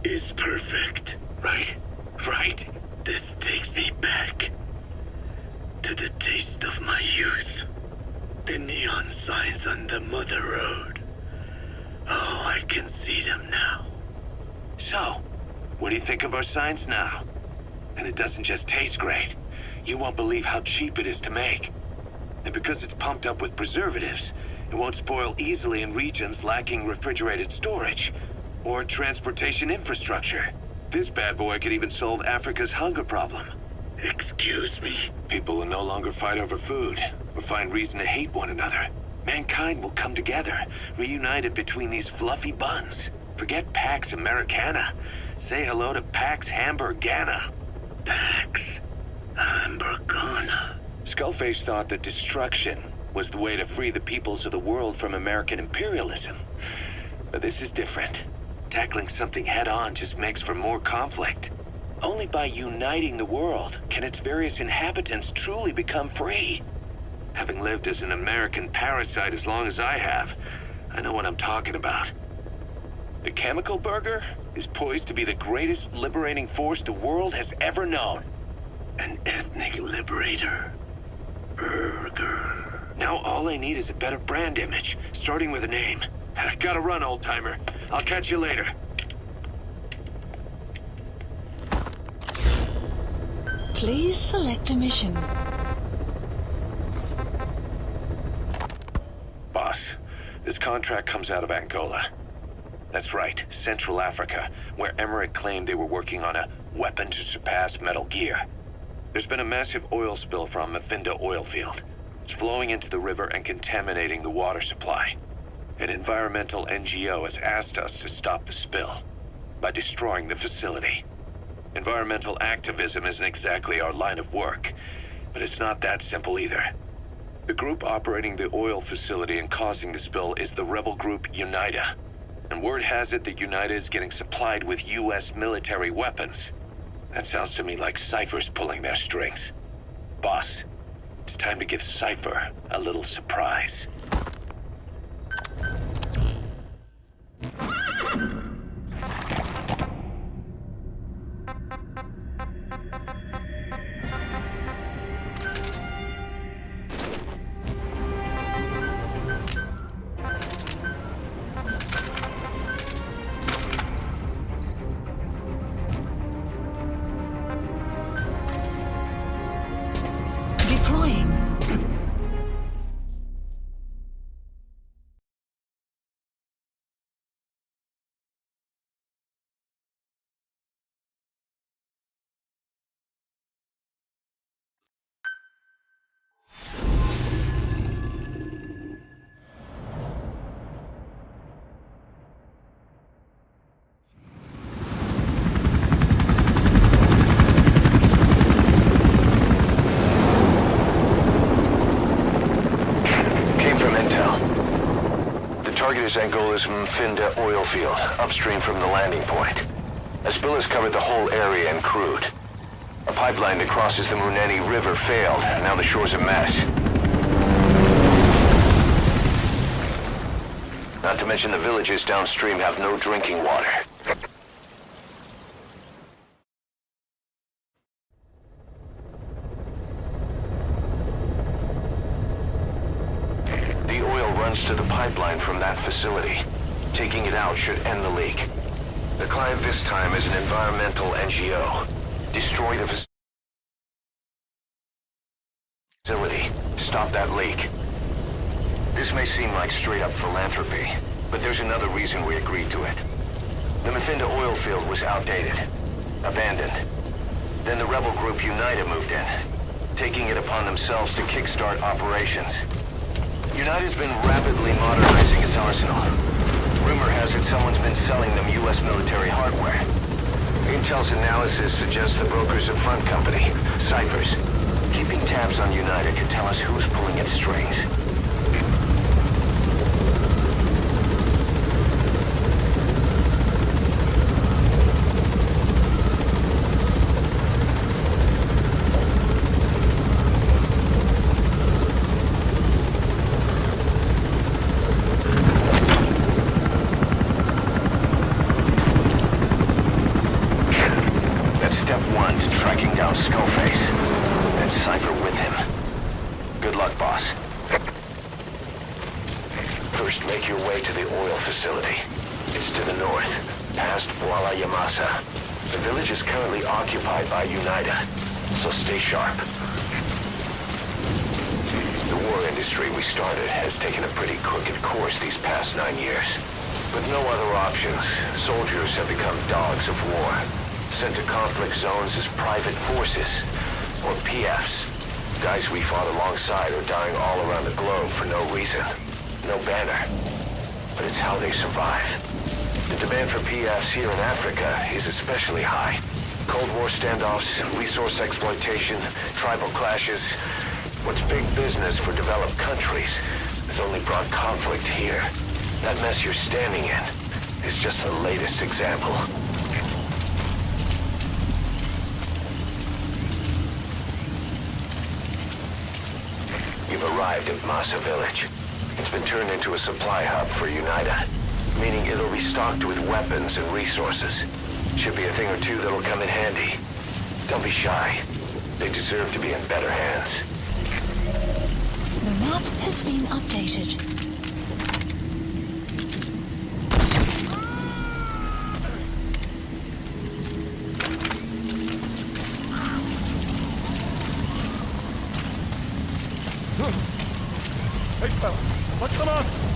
is perfect. Right? Right? This takes me back to the taste of my youth. The neon signs on the Mother Road. Oh, I can see them now. So, what do you think of our signs now? And it doesn't just taste great. You won't believe how cheap it is to make. And because it's pumped up with preservatives, it won't spoil easily in regions lacking refrigerated storage or transportation infrastructure. This bad boy could even solve Africa's hunger problem. Excuse me? People will no longer fight over food or find reason to hate one another. Mankind will come together, reunited between these fluffy buns. Forget Pax Americana. Say hello to Pax Hamburgana. Pax Hamburgana. Skullface thought that destruction was the way to free the peoples of the world from American imperialism. But this is different. Tackling something head-on just makes for more conflict. Only by uniting the world can its various inhabitants truly become free. Having lived as an American parasite as long as I have, I know what I'm talking about. The chemical burger is poised to be the greatest liberating force the world has ever known. An ethnic liberator. Burger. Now all I need is a better brand image, starting with a name. I gotta run, old-timer. I'll catch you later. Please select a mission. Boss, this contract comes out of Angola. That's right, Central Africa, where Emmerich claimed they were working on a weapon to surpass Metal Gear. There's been a massive oil spill from Mafinda oil field. It's flowing into the river and contaminating the water supply. An environmental NGO has asked us to stop the spill by destroying the facility. Environmental activism isn't exactly our line of work, but it's not that simple either. The group operating the oil facility and causing the spill is the rebel group UNITA. And word has it that UNITA is getting supplied with U.S. military weapons. That sounds to me like Cypher's pulling their strings. Boss, it's time to give Cypher a little surprise. Target is Angola's Mafinda oil field, upstream from the landing point. A spill has covered the whole area and crude. A pipeline that crosses the Muneni River failed, and now the shore's a mess. Not to mention the villages downstream have no drinking water. The oil runs to the pipeline from that facility. Taking it out should end the leak. The client this time is an environmental NGO. Destroy the facility. Stop that leak. This may seem like straight-up philanthropy, but there's another reason we agreed to it. The Mafinda oil field was outdated, abandoned. Then the rebel group UNITA moved in, taking it upon themselves to kickstart operations. UNITA's been rapidly modernizing its arsenal. Rumor has it someone's been selling them U.S. military hardware. Intel's analysis suggests the broker's a front company, Cyphers. Keeping tabs on United could tell us who's pulling its strings. Soldiers have become dogs of war, sent to conflict zones as private forces, or PFs. Guys we fought alongside are dying all around the globe for no reason, no banner. But it's how they survive. The demand for PFs here in Africa is especially high. Cold War standoffs, resource exploitation, tribal clashes. What's big business for developed countries has only brought conflict here. That mess you're standing in is just the latest example. You've arrived at Massa Village. It's been turned into a supply hub for UNITA, meaning it'll be stocked with weapons and resources. Should be a thing or two that'll come in handy. Don't be shy. They deserve to be in better hands. The map has been updated. Hey, fella, what's going on?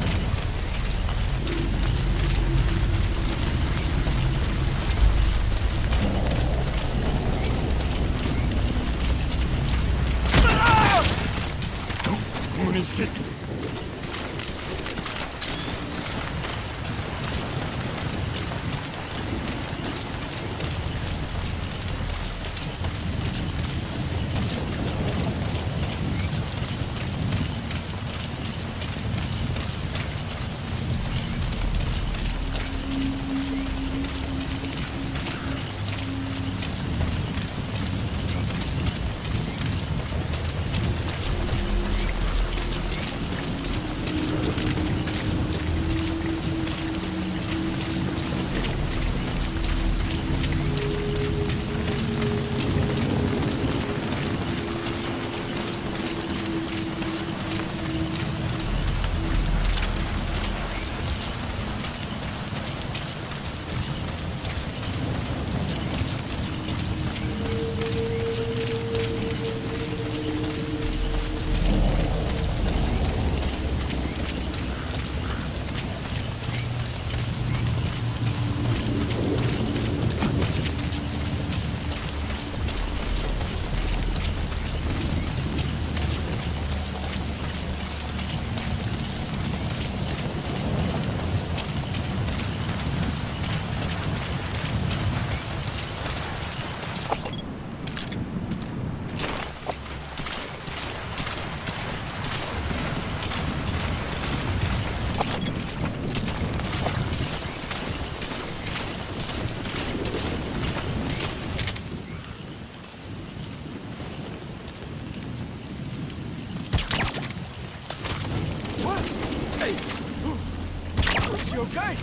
Okay.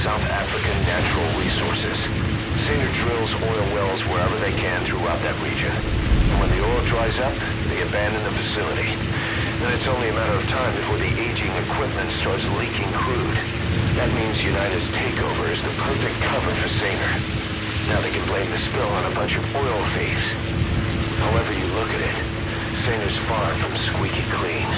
South African they can throughout that region. And when the oil dries up, they abandon the facility. Then it's only a matter of time before the aging equipment starts leaking crude. That means United's takeover is the perfect cover for Saner. Now they can blame the spill on a bunch of oil thieves. However you look at it, Saner's far from squeaky clean.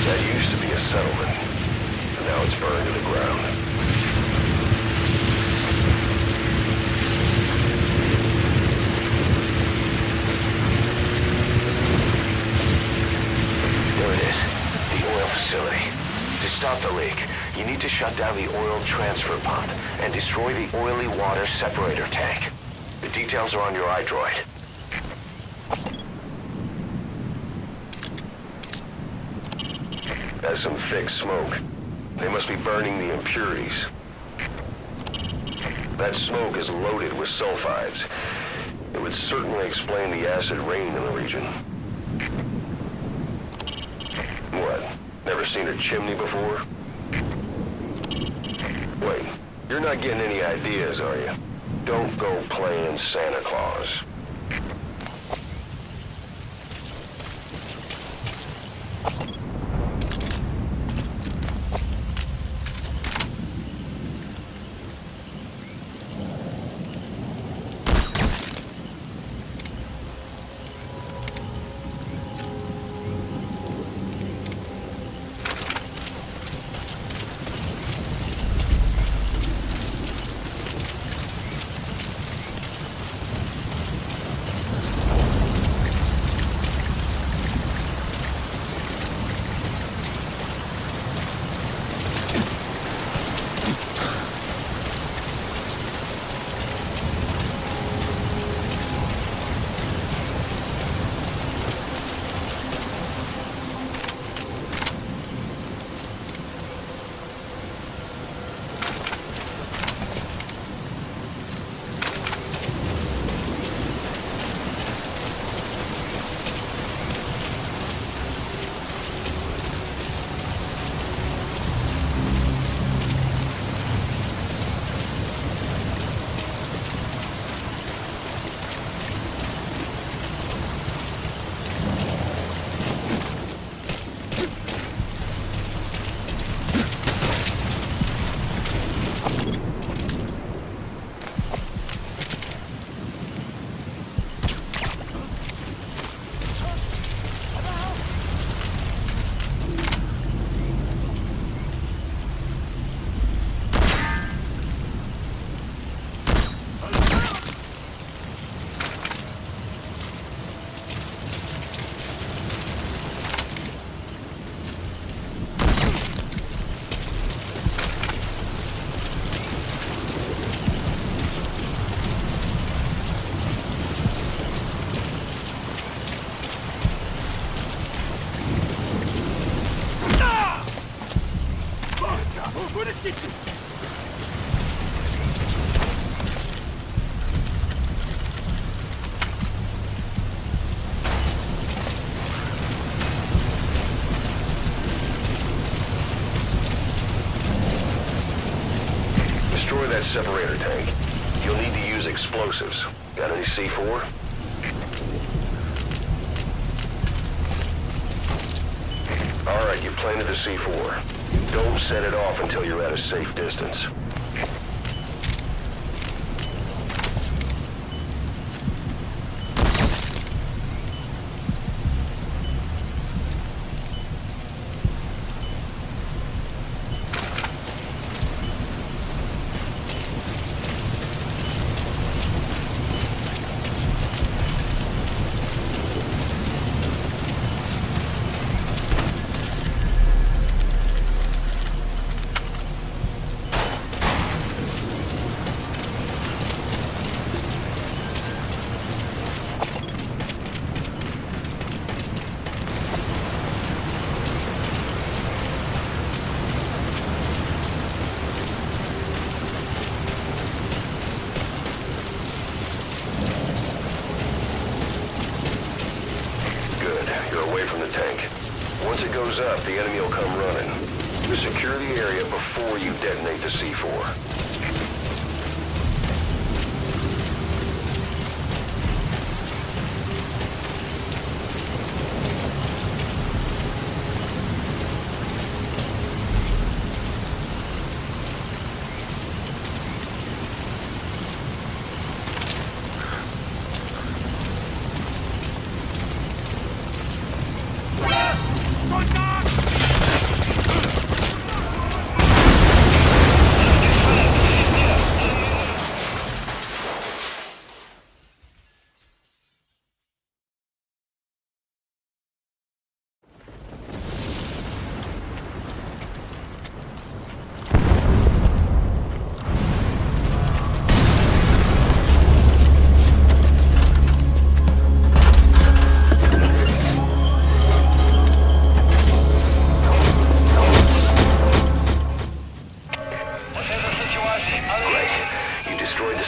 That used to be a settlement, and now it's burned to the ground. There it is, the oil facility. To stop the leak, you need to shut down the oil transfer pump and destroy the oily water separator tank. The details are on your iDroid. That's some thick smoke. They must be burning the impurities. That smoke is loaded with sulfides. It would certainly explain the acid rain in the region. What? Never seen a chimney before? Wait, you're not getting any ideas, are you? Don't go playing Santa Claus. That separator tank. You'll need to use explosives. Got any C4? Alright, you planted the C4. Don't set it off until you're at a safe distance. Once it goes up, the enemy will come running. secure the area before you detonate the C4.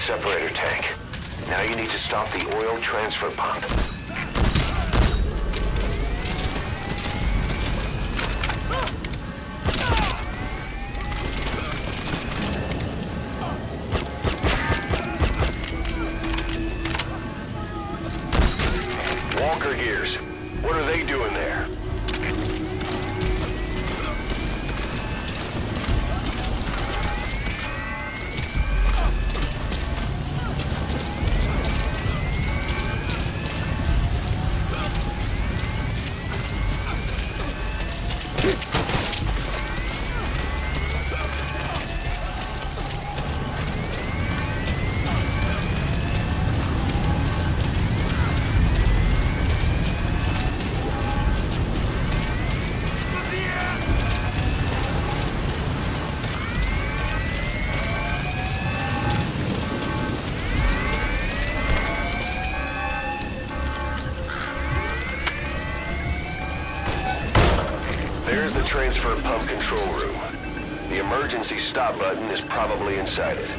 Separator tank. Now you need to stop the oil transfer pump. Walker gears. What are they doing there? There's the transfer pump control room. The emergency stop button is probably inside it.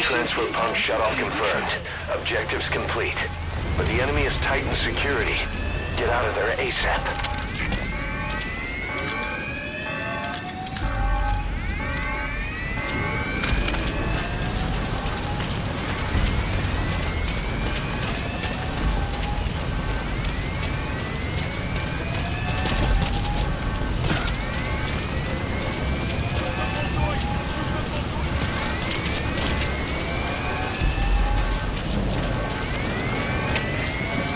Transfer pump shut-off confirmed. Objectives complete. But the enemy has tightened security. Get out of there ASAP.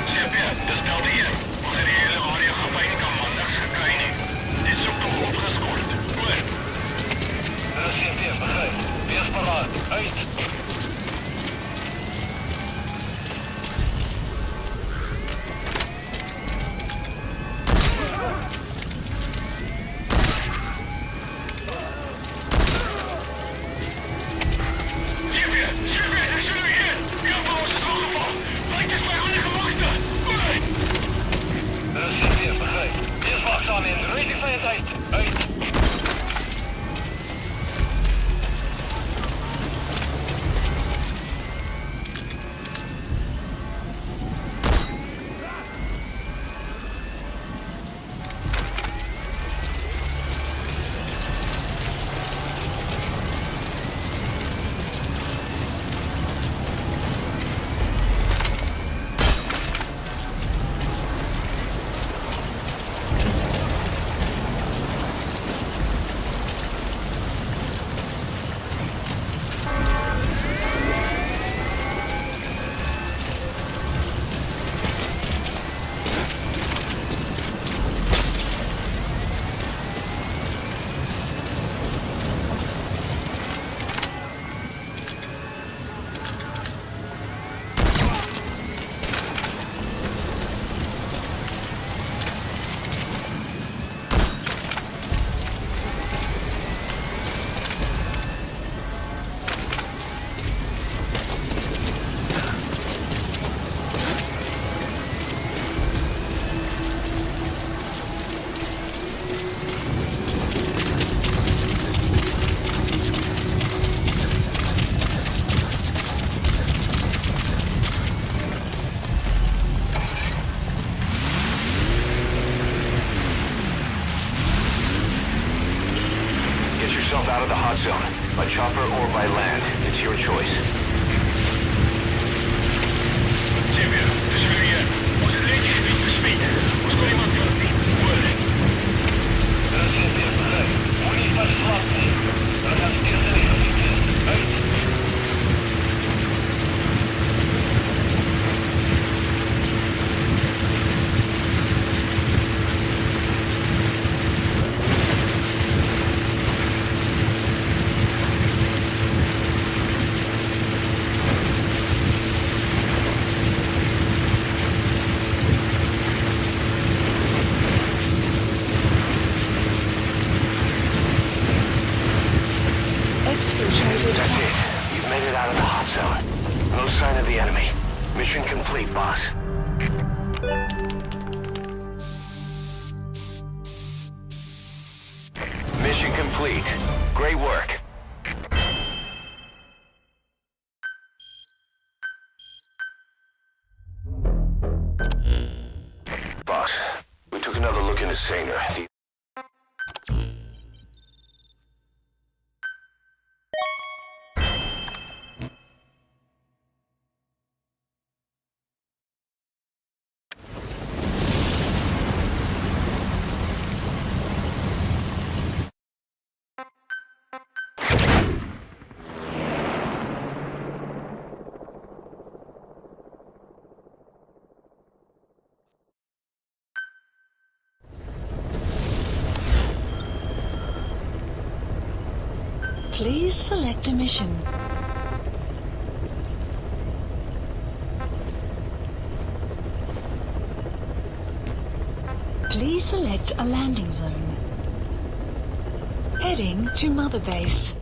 Все, 5, достал ем. Скорее, авария хапай. hot zone. By chopper or by land. It's your choice. Север, ты живее. Усиление бить спит. Ускорим отвертки. Уэлли. Разведка СХ. У них подслабный. Разъезжали офицер. That's it. You've made it out of the hot zone. No sign of the enemy. Mission complete, boss. Mission complete. Great work. Boss, we took another look into Saner. Please select a mission. Please select a landing zone. Heading to Mother Base.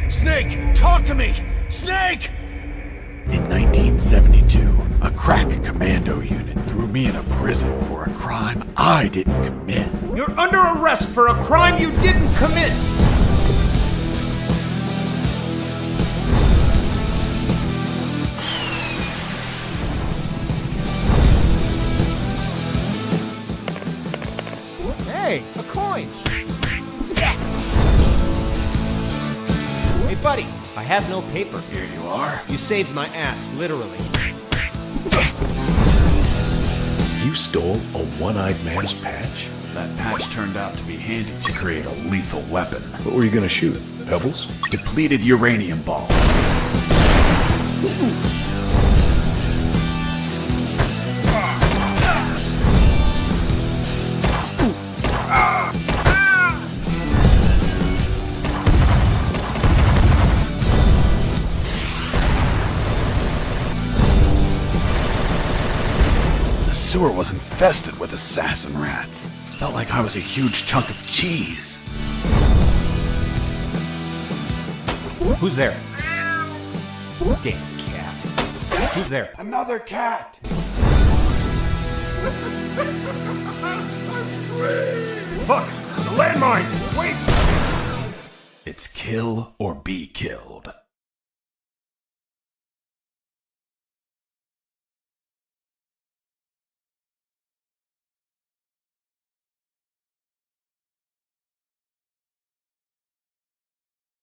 Snake! Talk to me! Snake! In 1972, a crack commando unit threw me in a prison for a crime I didn't commit. You're under arrest for a crime you didn't commit! Hey, a coin! Hey, buddy, I have no paper. Here you are. You saved my ass, literally. You stole a one-eyed man's patch? That patch turned out to be handy to create a lethal weapon. What were you gonna shoot? Pebbles? Depleted uranium balls. The sewer was infested with assassin rats. Felt like I was a huge chunk of cheese. Who's there? Damn cat. Who's there? Another cat! Fuck! The landmines! Wait! It's kill or be killed.